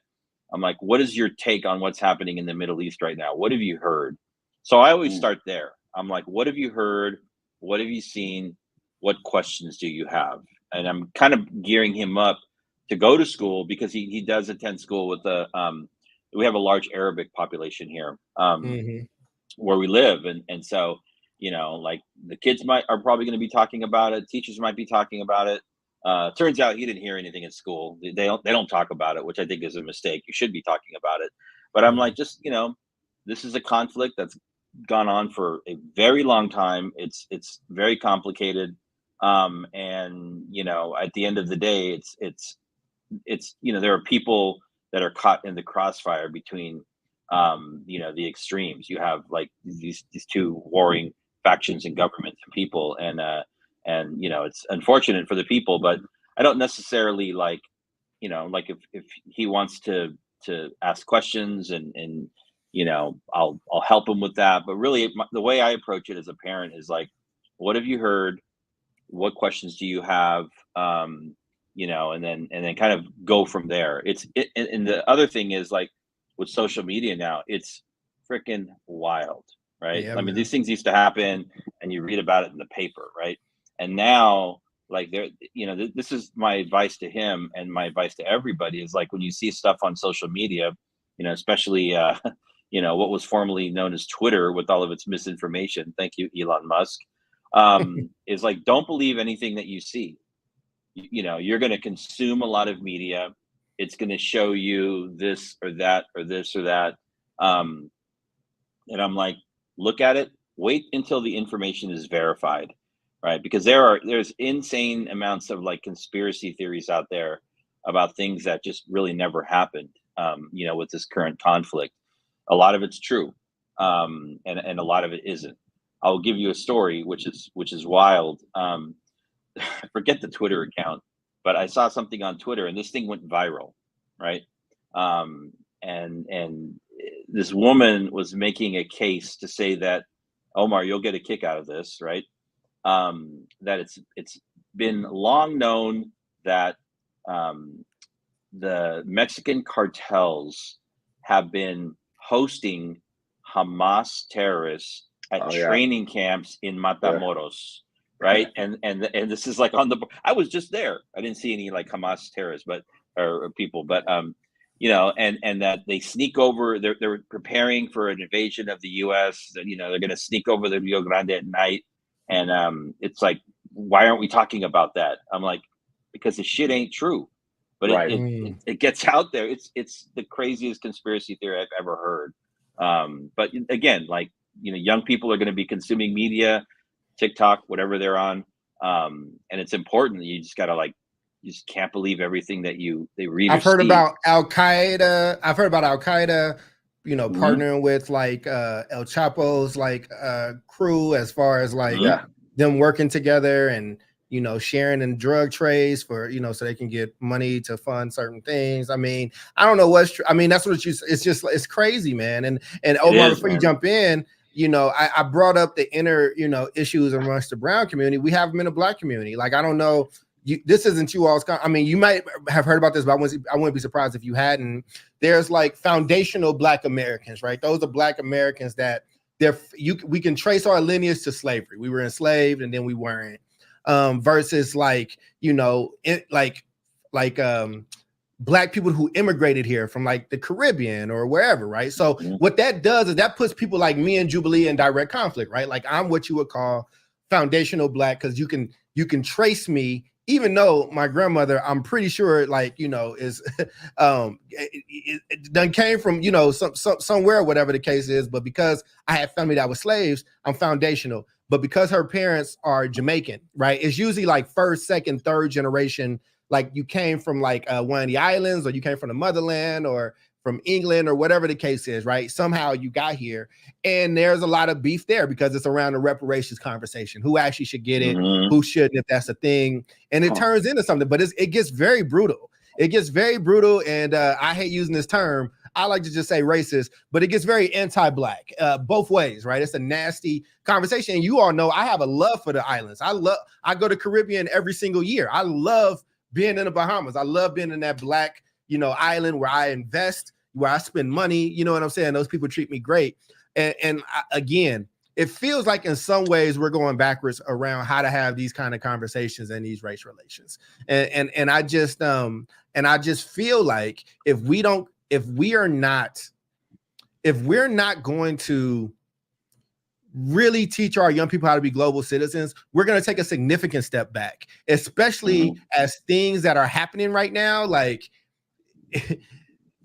I'm like, what is your take on what's happening in the Middle East right now? What have you heard? So I always start there. I'm like, what have you heard? What have you seen? What questions do you have? And I'm kind of gearing him up to go to school, because he does attend school with we have a large Arabic population here where we live. And so, like the kids are probably going to be talking about it. Teachers might be talking about it. Turns out he didn't hear anything at school. They don't talk about it, which I think is a mistake. You should be talking about it. But I'm like, just, this is a conflict that's gone on for a very long time. It's very complicated. And, at the end of the day, it's there are people that are caught in the crossfire between, the extremes. You have like these two warring factions in government and people, and it's unfortunate for the people, but I don't necessarily like if he wants to ask questions and I'll help him with that. But really, the way I approach it as a parent is like, what have you heard? What questions do you have? And then kind of go from there. And the other thing is, like, with social media now, it's freaking wild, right? Yeah, I mean, these things used to happen and you read about it in the paper, right? And now, like, this is my advice to him, and my advice to everybody is, like, when you see stuff on social media, especially what was formerly known as Twitter with all of its misinformation, thank you, Elon Musk, is like, don't believe anything that you see. You're going to consume a lot of media. It's going to show you this or that or this or that. And I'm like, look at it, wait until the information is verified, right? Because there's insane amounts of like conspiracy theories out there about things that just really never happened, with this current conflict. A lot of it's true. And a lot of it isn't. I'll give you a story, which is wild. I forget the Twitter account, but I saw something on Twitter and this thing went viral, right? And this woman was making a case to say that, Omar, you'll get a kick out of this, right? That it's been long known that the Mexican cartels have been hosting Hamas terrorists at Oh, yeah. training camps in Matamoros, right? And this is like on the. I was just there. I didn't see any like Hamas terrorists, but or people, but you know, and that they sneak over. They're preparing for an invasion of the U.S. You know, they're going to sneak over the Rio Grande at night, and it's like, why aren't we talking about that? I'm like, because the shit ain't true. But Right. it gets out there. It's the craziest conspiracy theory I've ever heard. But again, like, you know, young people are going to be consuming media, TikTok, whatever they're on, and it's important. You just gotta like, you just can't believe everything that they read. I've heard about Al Qaeda. I've heard about Al Qaeda, you know, partnering with like El Chapo's like crew, as far as like them working together and, you know, sharing in drug trades for, you know, so they can get money to fund certain things. I mean, I don't know what's true. I mean, that's what it's crazy, man. And Omar, before you jump in, you know, I brought up the inner, you know, issues amongst the brown community. We have them in the black community. Like, I don't know, this isn't you all's. I mean, you might have heard about this, but I wouldn't be surprised if you hadn't. There's like foundational Black Americans, right? Those are Black Americans that we can trace our lineage to slavery. We were enslaved and then we weren't. Versus like, you know, Black people who immigrated here from like the Caribbean or wherever, right? So what that does is that puts people like me and Jubilee in direct conflict, right? Like, I'm what you would call foundational Black, because you can trace me, even though my grandmother, I'm pretty sure, like, you know, is it done came from, you know, somewhere, whatever the case is. But because I had family that was slaves, I'm foundational. But because her parents are Jamaican, right? It's usually like first, second, third generation. Like, you came from like one of the islands, or you came from the motherland, or from England, or whatever the case is, right? Somehow you got here, and there's a lot of beef there because it's around the reparations conversation. Who actually should get it? Who shouldn't, if that's a thing? And it turns into something, but it gets very brutal. It gets very brutal, and I hate using this term. I like to just say racist, but it gets very anti-Black, both ways, right? It's a nasty conversation. And you all know I have a love for the islands. I go to Caribbean every single year. I love being in the Bahamas. I love being in that Black, you know, island where I invest, where I spend money. You know what I'm saying? Those people treat me great. And again, it feels like in some ways we're going backwards around how to have these kind of conversations and these race relations. And I just feel like if we're not going to really teach our young people how to be global citizens, we're going to take a significant step back, especially as things that are happening right now. Like,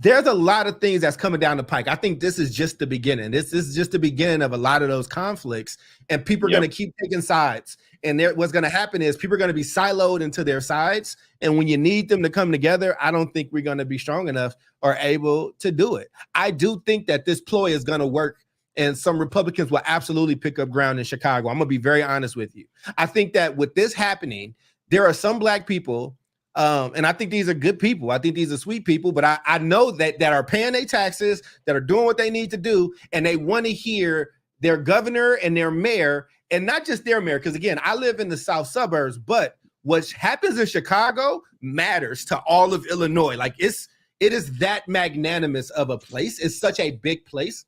there's a lot of things that's coming down the pike. I think this is just the beginning. This is just the beginning of a lot of those conflicts, and people are going to keep taking sides. And what's going to happen is people are going to be siloed into their sides. And when you need them to come together, I don't think we're going to be strong enough or able to do it. I do think that this ploy is going to work, and some Republicans will absolutely pick up ground in Chicago. I'm going to be very honest with you. I think that with this happening, there are some Black people, and I think these are good people. I think these are sweet people, but I know that are paying their taxes, that are doing what they need to do, and they want to hear their governor and their mayor, and not just their mayor, because again, I live in the south suburbs, but what happens in Chicago matters to all of Illinois. Like, it is that magnanimous of a place. It's such a big place.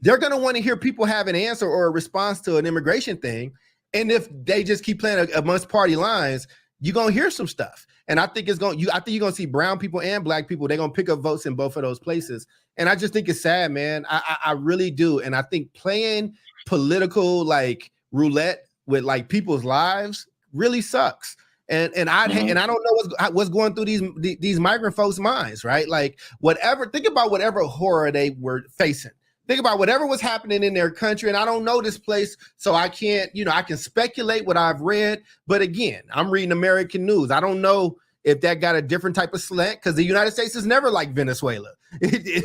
They're going to want to hear people have an answer or a response to an immigration thing. And if they just keep playing amongst party lines, you're going to hear some stuff. And I think you're going to see brown people and Black people. They're going to pick up votes in both of those places. And I just think it's sad, man. I really do. And I think playing political like roulette with like people's lives really sucks. And I don't know what's going through these migrant folks' minds, right? Like, think about whatever horror they were facing. Think about whatever was happening in their country. And I don't know this place, so I can't, I can speculate what I've read. But again, I'm reading American news. I don't know if that got a different type of slant, because the United States is never like Venezuela.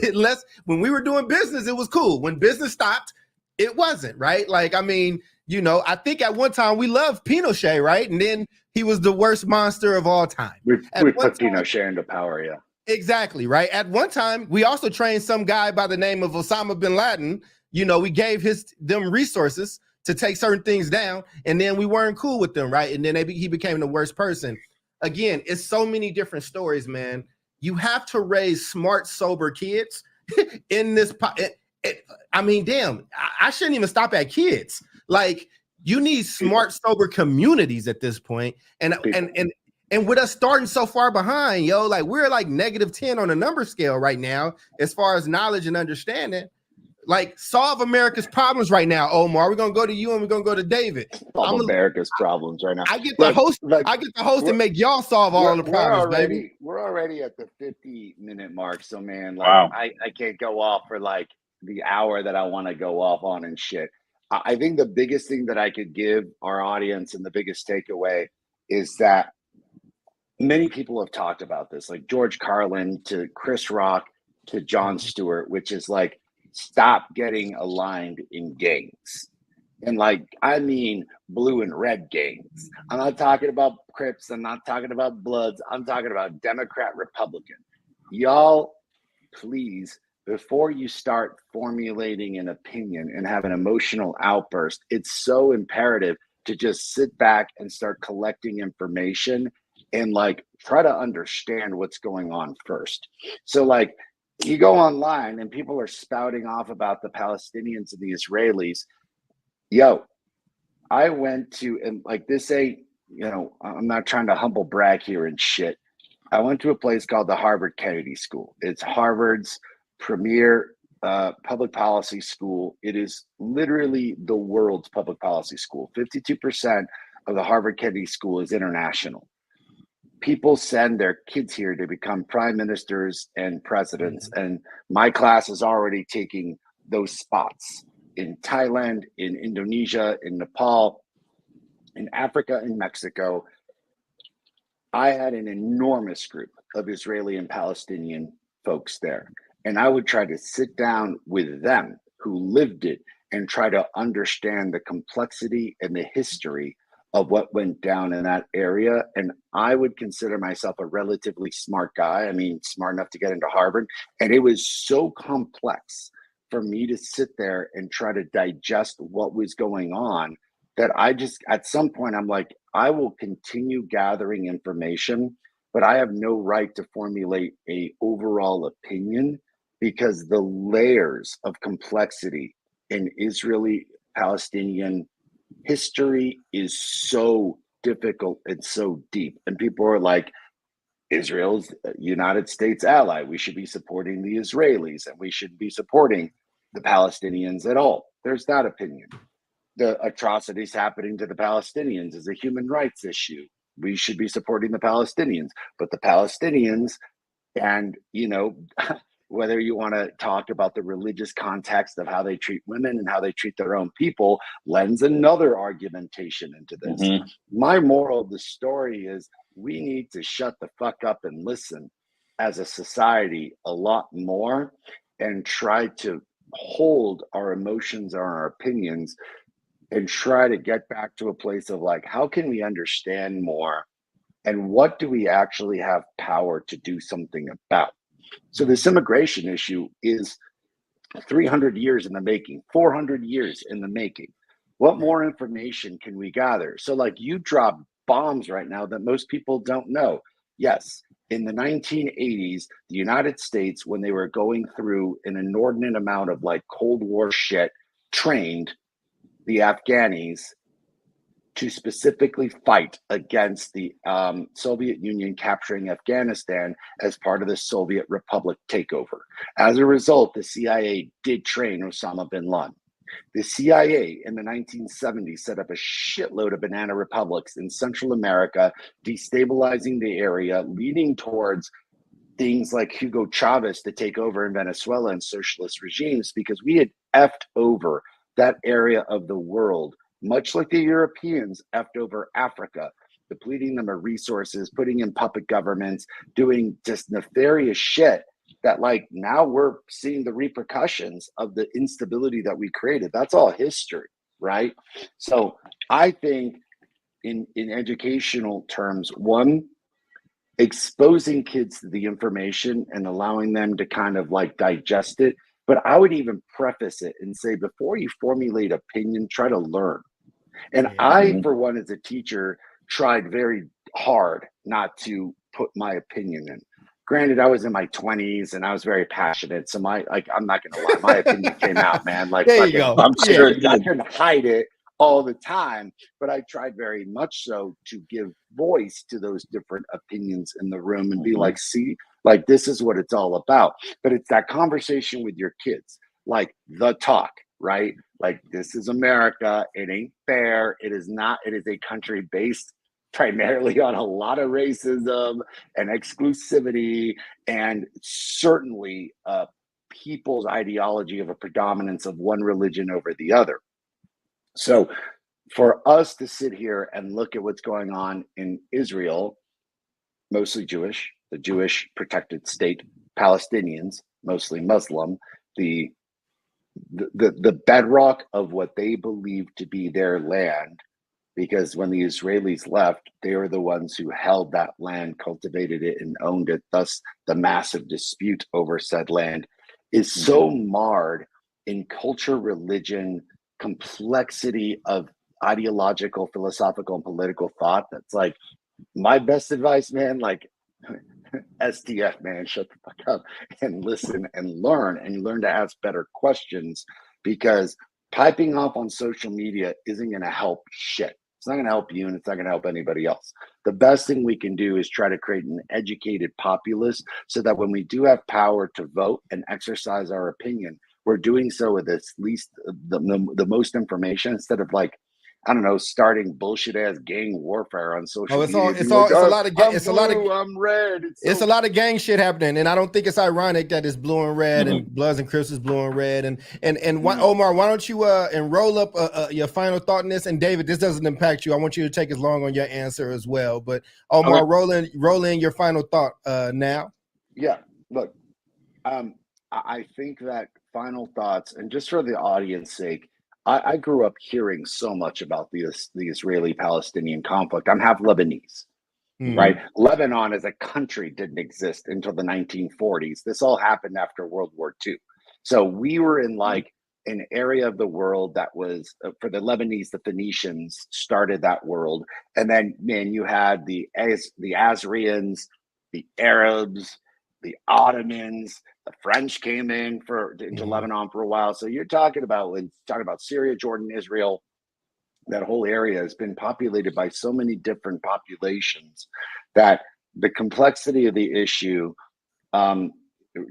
Unless when we were doing business, it was cool. When business stopped, it wasn't, right? Like, I mean, I think at one time we loved Pinochet, right? And then he was the worst monster of all time. We put Pinochet into power, yeah. Exactly, right? At one time, we also trained some guy by the name of Osama bin Laden. We gave them resources to take certain things down, and then we weren't cool with them, right? And then he became the worst person. Again, it's so many different stories, man. You have to raise smart, sober kids in this I mean, damn, I shouldn't even stop at kids. Like, you need smart, sober communities at this point. And with us starting so far behind, yo, like we're like -10 on the number scale right now, as far as knowledge and understanding. Like, solve America's problems right now, Omar. We're gonna go to you and we're gonna go to David. Solve America's problems right now. I get the host. I get the host and make y'all solve all the problems, baby. We're already at the 50-minute mark. So man, like Wow. I can't go off for like the hour that I want to go off on and shit. I think the biggest thing that I could give our audience and the biggest takeaway is that many people have talked about this, like George Carlin to Chris Rock to Jon Stewart, which is like, stop getting aligned in gangs. And like, I mean, blue and red gangs. I'm not talking about Crips. I'm not talking about Bloods. I'm talking about Democrat, Republican. Y'all, please, before you start formulating an opinion and have an emotional outburst, it's so imperative to just sit back and start collecting information and like try to understand what's going on first. So like, you go online and people are spouting off about the Palestinians and the Israelis. Yo, I went to, and like this ain't, you know, I'm not trying to humble brag here and shit. I went to a place called the Harvard Kennedy School. It's Harvard's premier public policy school. It is literally the world's public policy school. 52% of the Harvard Kennedy School is international. People send their kids here to become prime ministers and presidents. And my class is already taking those spots in Thailand, in Indonesia, in Nepal, in Africa, in Mexico. I had an enormous group of Israeli and Palestinian folks there. And I would try to sit down with them who lived it and try to understand the complexity and the history of what went down in that area. And I would consider myself a relatively smart guy. I mean, smart enough to get into Harvard. And it was so complex for me to sit there and try to digest what was going on that I just, at some point, I'm like, I will continue gathering information, but I have no right to formulate a overall opinion because the layers of complexity in Israeli-Palestinian history is so difficult and so deep. And people are like, Israel's United States ally. We should be supporting the Israelis and we should be supporting the Palestinians at all. There's that opinion. The atrocities happening to the Palestinians is a human rights issue. We should be supporting the Palestinians. But the Palestinians, and you know, whether you want to talk about the religious context of how they treat women and how they treat their own people, lends another argumentation into this. My moral of the story is we need to shut the fuck up and listen as a society a lot more and try to hold our emotions or our opinions and try to get back to a place of like, how can we understand more and what do we actually have power to do something about? So this immigration issue is 300 years in the making, 400 years in the making. What more information can we gather? So like you drop bombs right now that most people don't know. Yes, in the 1980s, the United States, when they were going through an inordinate amount of like Cold War shit, trained the Afghanis to specifically fight against the Soviet Union capturing Afghanistan as part of the Soviet Republic takeover. As a result, the CIA did train Osama bin Laden. The CIA in the 1970s set up a shitload of banana republics in Central America, destabilizing the area, leading towards things like Hugo Chavez to take over in Venezuela and socialist regimes, because we had effed over that area of the world, much like the Europeans effed over Africa, depleting them of resources, putting in puppet governments, doing just nefarious shit that like now we're seeing the repercussions of the instability that we created. That's all history, right? So I think in educational terms, one, exposing kids to the information and allowing them to kind of like digest it. But I would even preface it and say, before you formulate opinion, try to learn. And I, for one, as a teacher, tried very hard not to put my opinion in. granted, I was in my 20s and I was very passionate. So I'm not gonna lie, my opinion came out, man. Like, There you fucking, go. I'm sure it I did. couldn't hide it all the time, but I tried very much so to give voice to those different opinions in the room and be Mhm. like, see, like, this is what it's all about. But it's that conversation with your kids, like the talk, right? Like, this is America. It ain't fair. It is not. It is a country based primarily on a lot of racism and exclusivity, and certainly people's ideology of a predominance of one religion over the other. So for us to sit here and look at what's going on in Israel, mostly Jewish, the Jewish protected state, Palestinians, mostly Muslim, the the bedrock of what they believe to be their land, because when the Israelis left, they were the ones who held that land, cultivated it, and owned it. Thus, the massive dispute over said land is so marred in culture, religion, complexity of ideological, philosophical, and political thought. That's like my best advice, man. Like, STF, man, shut the fuck up and listen and learn to ask better questions, because piping off on social media isn't going to help shit. It's not going to help you, and it's not going to help anybody else. The best thing we can do is try to create an educated populace so that when we do have power to vote and exercise our opinion, we're doing so with at least the most information, instead of, like, I don't know, starting bullshit ass gang warfare on social media. It's a lot of I'm red. It's a lot of gang shit happening, and I don't think it's ironic that it's blue and red, and Bloods and Crips is blue and red. And why, Omar, why don't you roll up your final thought in this? And David, this doesn't impact you. I want you to take as long on your answer as well. But Omar, roll in your final thought now. Yeah, look, I think that final thoughts, and just for the audience sake, I grew up hearing so much about the Israeli-Palestinian conflict. I'm half Lebanese, right? Lebanon as a country didn't exist until the 1940s. This all happened after World War II. So we were in like an area of the world that was, for the Lebanese, the Phoenicians started that world. And then, man, you had the Assyrians, the Arabs, the Ottomans, the French came into Lebanon for a while. So you're talking about Syria, Jordan, Israel. That whole area has been populated by so many different populations that the complexity of the issue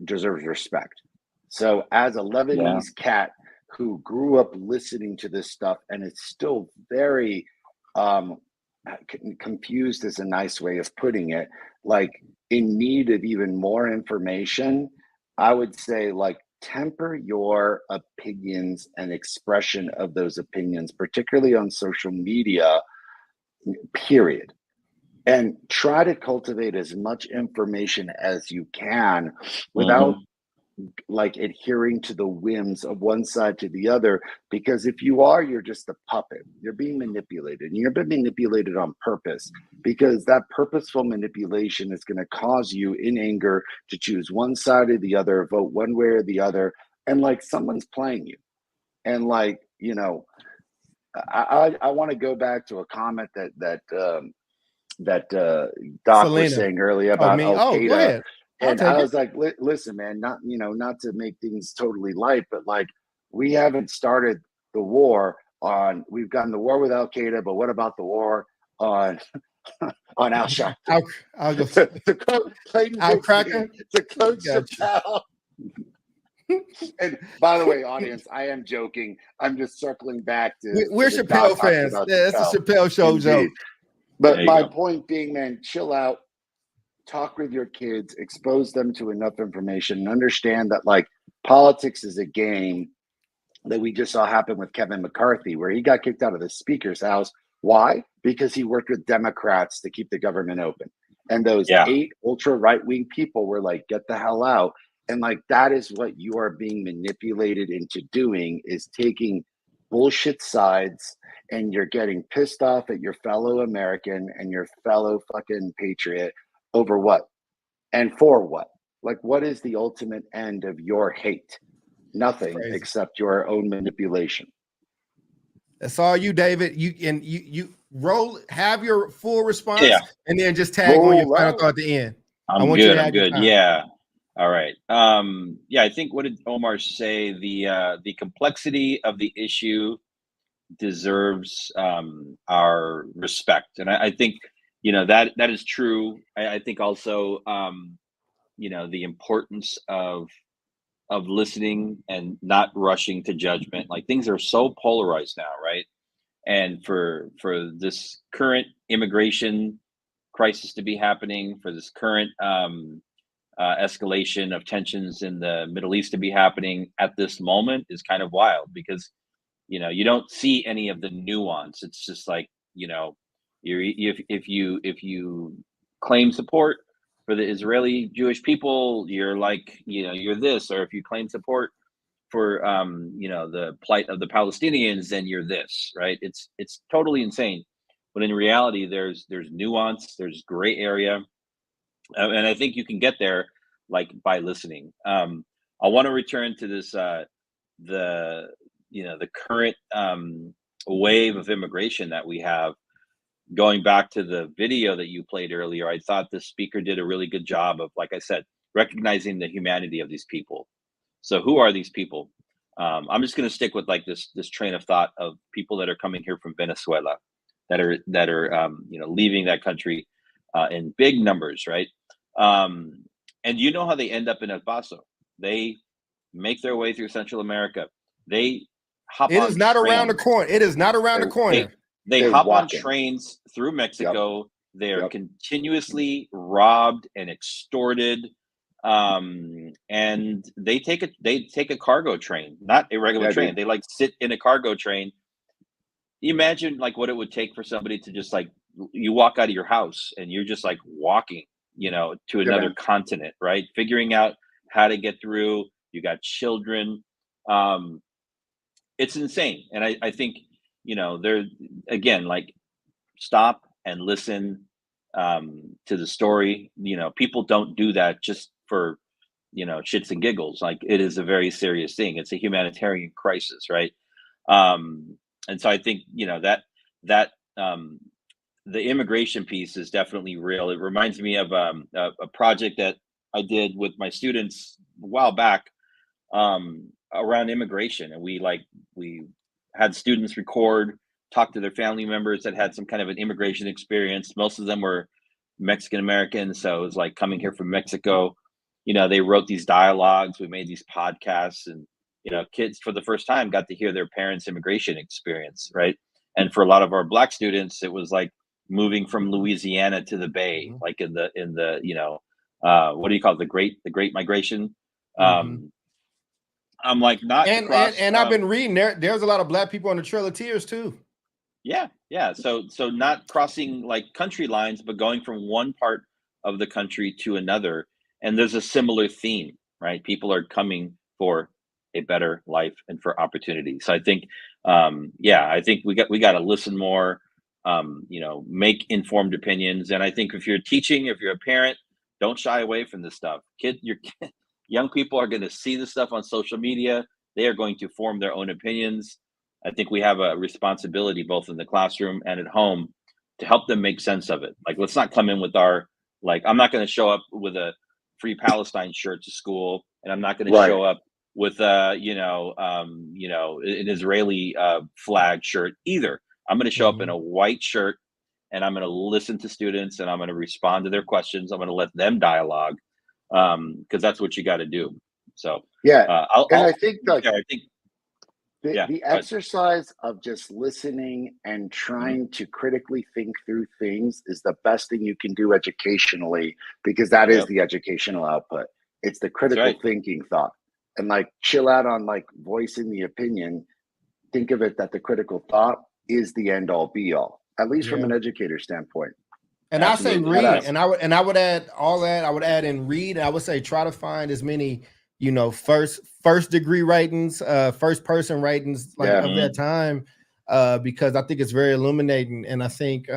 deserves respect. So as a Lebanese cat who grew up listening to this stuff, and it's still very confused is a nice way of putting it, like in need of even more information, I would say, like, temper your opinions and expression of those opinions, particularly on social media, period. And try to cultivate as much information as you can without like adhering to the whims of one side to the other, because if you are, you're just a puppet. You're being manipulated, and you're being manipulated on purpose, because that purposeful manipulation is going to cause you in anger to choose one side or the other, vote one way or the other, and like someone's playing you. And like, you know, I want to go back to a comment that Doc was saying earlier about Al Qaeda. Go ahead. And I was like, listen, man, not to make things totally light, but like, we haven't started the war on, we've gotten the war with Al Qaeda, but what about the war on Al Shabaab? To quote Clayton Al-Cracker? to quote Chappelle. And by the way, audience, I am joking. I'm just circling back to we're Chappelle fans. Yeah, it's a Chappelle show joke. But my point being, man, chill out. Talk with your kids, expose them to enough information, and understand that like politics is a game that we just saw happen with Kevin McCarthy, where he got kicked out of the speaker's house. Why? Because he worked with Democrats to keep the government open. And those 8 ultra right-wing people were like, get the hell out. And like, that is what you are being manipulated into doing, is taking bullshit sides, and you're getting pissed off at your fellow American and your fellow fucking patriot over what and for what? Like, what is the ultimate end of your hate? Nothing except your own manipulation. That's all you, David. You roll, have your full response, and then just tag on your final thought at the end. I I'm want you good. to I'm have your good. time. Yeah. All right. Yeah, I think what did Omar say? The complexity of the issue deserves our respect, and I think that is true. I think also the importance of listening and not rushing to judgment. Like things are so polarized now, right? And for this current immigration crisis to be happening, for this current escalation of tensions in the Middle East to be happening at this moment is kind of wild because you don't see any of the nuance. It's just like if you claim support for the Israeli Jewish people, you're like you're this, or if you claim support for the plight of the Palestinians, then you're this, right? It's totally insane. But in reality, there's nuance, there's gray area, and I think you can get there like by listening. I want to return to this the the current wave of immigration that we have. Going back to the video that you played earlier, I thought the speaker did a really good job of, like I said, recognizing the humanity of these people. So who are these people? I'm just going to stick with like this train of thought of people that are coming here from Venezuela, that are leaving that country in big numbers, right? And you know how they end up in El Paso? They make their way through Central America. They hop It on is not around the trains. corner. It is not around the They- corner. They They're hop on walking. trains through Mexico. They're Yep. continuously robbed and extorted. And they take a cargo train, not a regular Yeah, train. dude. They like sit in a cargo train. Imagine like what it would take for somebody to just like you walk out of your house and you're just like walking, to another man. continent, right? Figuring out how to get through. You got children. It's insane. And I think, there again, like stop and listen to the story. People don't do that just for, shits and giggles. Like it is a very serious thing. It's a humanitarian crisis, right? And so I think, that the immigration piece is definitely real. It reminds me of a project that I did with my students a while back around immigration, and we had students record, talk to their family members that had some kind of an immigration experience. Most of them were Mexican Americans, so it was like coming here from Mexico. They wrote these dialogues. We made these podcasts, and kids for the first time got to hear their parents' immigration experience, right? And for a lot of our Black students, it was like moving from Louisiana to the Bay, like in the what do you call it, the Great Migration. I'm like not And across, I've been reading there's a lot of Black people on the Trail of Tears too. Yeah. So not crossing like country lines, but going from one part of the country to another. And there's a similar theme, right? People are coming for a better life and for opportunity. So I think, I think we got to listen more, make informed opinions. And I think if you're teaching, if you're a parent, don't shy away from this stuff. Young people are going to see this stuff on social media. They are going to form their own opinions. I think we have a responsibility both in the classroom and at home to help them make sense of it. Like, let's not come in with I'm not going to show up with a Free Palestine shirt to school, and I'm not going to show up with an Israeli flag shirt either. I'm going to show up in a white shirt, and I'm going to listen to students, and I'm going to respond to their questions. I'm going to let them dialogue, because that's what you got to do. So I think the exercise of just listening and trying to critically think through things is the best thing you can do educationally, because that is the educational output. It's the critical thinking thought, and like chill out on like voicing the opinion. Think of it that the critical thought is the end all be all, at least from an educator standpoint. And I say read, and I would add all that. I would add in read. I would say try to find as many, first degree writings, first person writings of that time, because I think it's very illuminating. And I think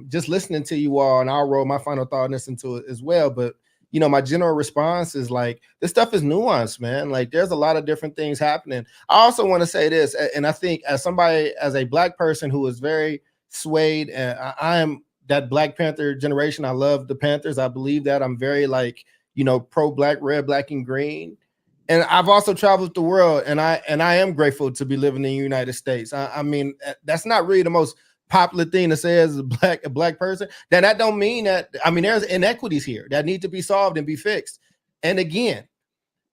just listening to you all, and I'll roll my final thought on this into it as well. But my general response is like, this stuff is nuanced, man. Like there's a lot of different things happening. I also want to say this, and I think as a Black person who is very swayed, and I am that Black Panther generation. I love the Panthers. I believe that. I'm very like, pro Black, red, black, and green. And I've also traveled the world, and I am grateful to be living in the United States. I mean, that's not really the most popular thing to say as a black person. Then that don't mean that. I mean, there's inequities here that need to be solved and be fixed. And again,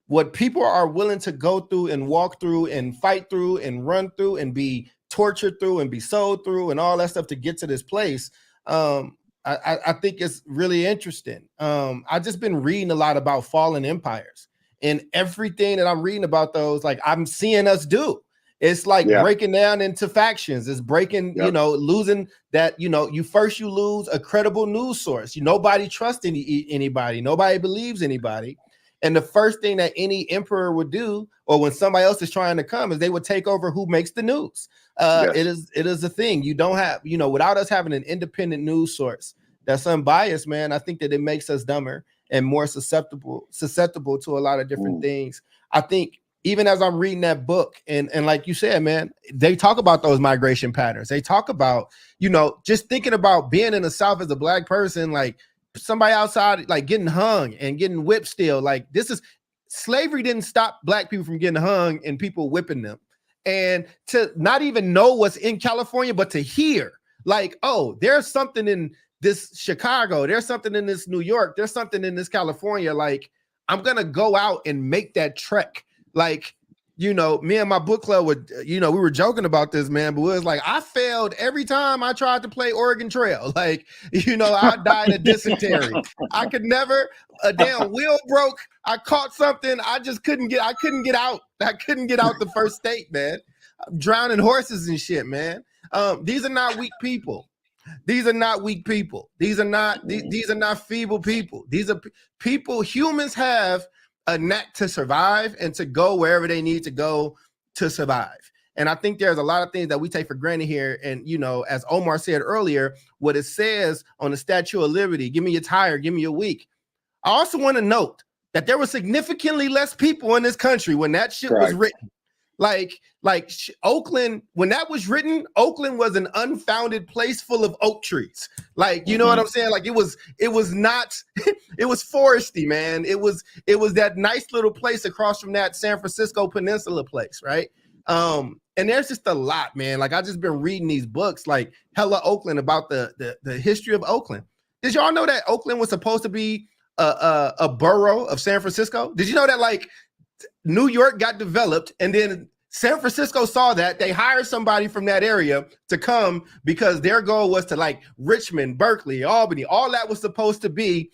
what people are willing to go through and walk through and fight through and run through and be tortured through and be sold through and all that stuff to get to this place, I think it's really interesting. I've just been reading a lot about fallen empires, and everything that I'm reading about those, like I'm seeing us do. It's like breaking down into factions. It's breaking, losing that, you lose a credible news source. Nobody trusts anybody. Nobody believes anybody. And the first thing that any emperor would do, or when somebody else is trying to come, is they would take over who makes the news. It is a thing. You don't have, without us having an independent news source that's unbiased, man, I think that it makes us dumber and more susceptible to a lot of different things. I think even as I'm reading that book, and like you said, man, they talk about those migration patterns. They talk about, just thinking about being in the South as a Black person, like somebody outside, like getting hung and getting whipped still. Like slavery didn't stop Black people from getting hung and people whipping them. And to not even know what's in California, but to hear like, oh, there's something in this Chicago, there's something in this New York, there's something in this California. Like, I'm going to go out and make that trek. Like, me and my book club would, we were joking about this, man, but it was like, I failed every time I tried to play Oregon Trail. Like, I died of dysentery. I could never, a damn wheel broke. I caught something. I couldn't get out. I couldn't get out the first state, man. I'm drowning horses and shit, man. These are not weak people. These are not weak people. These are not feeble people. These are people. Humans have a knack to survive and to go wherever they need to go to survive. And I think there's a lot of things that we take for granted here. And, as Omar said earlier, what it says on the Statue of Liberty, give me your tire, give me your weak. I also want to note that there were significantly less people in this country when that shit was written. Like Oakland, when that was written, Oakland was an unfounded place full of oak trees. Like, you know what I'm saying? Like it was not, it was foresty, man. It was that nice little place across from that San Francisco Peninsula place, right? And there's just a lot, man. Like I just been reading these books, like Hella Oakland, about the history of Oakland. Did y'all know that Oakland was supposed to be a borough of San Francisco? Did you know that like New York got developed and then San Francisco saw that, they hired somebody from that area to come because their goal was to like Richmond, Berkeley, Albany, all that was supposed to be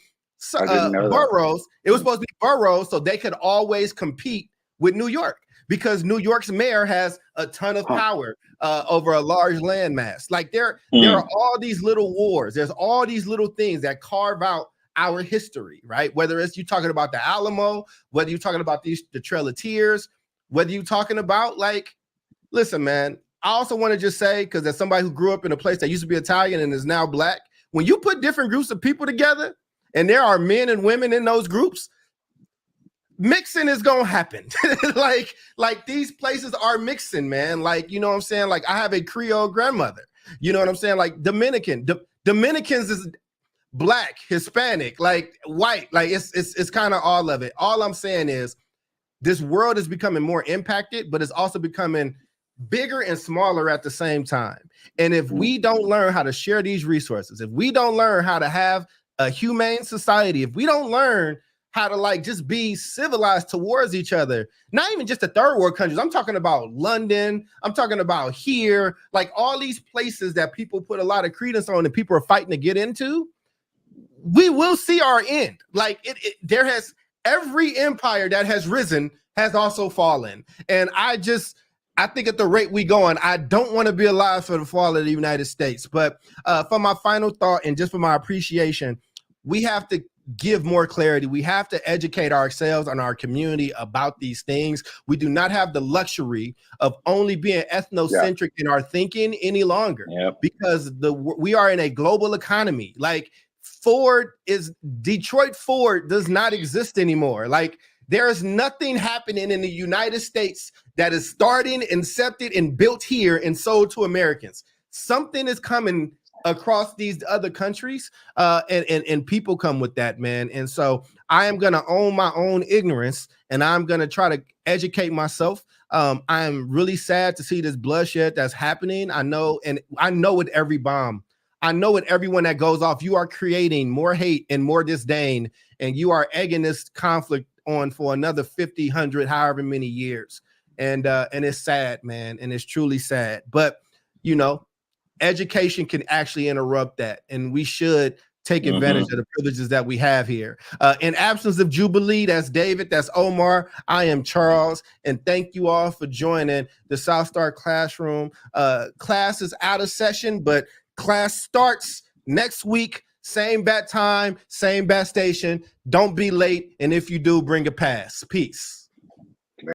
boroughs. It was supposed to be boroughs so they could always compete with New York because New York's mayor has a ton of power over a large landmass. Like there are all these little wars. There's all these little things that carve out our history, right? Whether it's you talking about the Alamo, whether you're talking about the Trail of Tears, whether you're talking about like, listen, man, I also want to just say, because as somebody who grew up in a place that used to be Italian and is now Black, when you put different groups of people together and there are men and women in those groups, mixing is going to happen. like these places are mixing, man. Like, you know what I'm saying? Like I have a Creole grandmother, you know what I'm saying? Like Dominicans is Black, Hispanic, like white, like it's kind of all of it. All I'm saying is this world is becoming more impacted, but it's also becoming bigger and smaller at the same time. And if we don't learn how to share these resources, if we don't learn how to have a humane society, if we don't learn how to like just be civilized towards each other, not even just the third world countries, I'm talking about London, I'm talking about here, like all these places that people put a lot of credence on and people are fighting to get into, we will see our end. Like there has every empire that has risen has also fallen. And I think at the rate we going, I don't want to be alive for the fall of the United States. But for my final thought and just for my appreciation, we have to give more clarity. We have to educate ourselves and our community about these things. We do not have the luxury of only being ethnocentric in our thinking any longer because we are in a global economy. Like Detroit Ford does not exist anymore. Like there is nothing happening in the United States that is starting, incepted, and built here and sold to Americans. Something is coming across these other countries, and people come with that, man. And so I am gonna own my own ignorance, and I'm gonna try to educate myself. I am really sad to see this bloodshed that's happening. I know with every bomb, I know with everyone that goes off, you are creating more hate and more disdain, and you are egging this conflict on for another 50, 100, however many years. And it's sad, man, and it's truly sad. But you know, education can actually interrupt that, and we should take advantage of the privileges that we have here. In absence of Jubilee, that's David, that's Omar, I am Charles, and thank you all for joining the South Star Classroom. Class is out of session, but class starts next week, same bat time, same bat station. Don't be late, and if you do, bring a pass. Peace.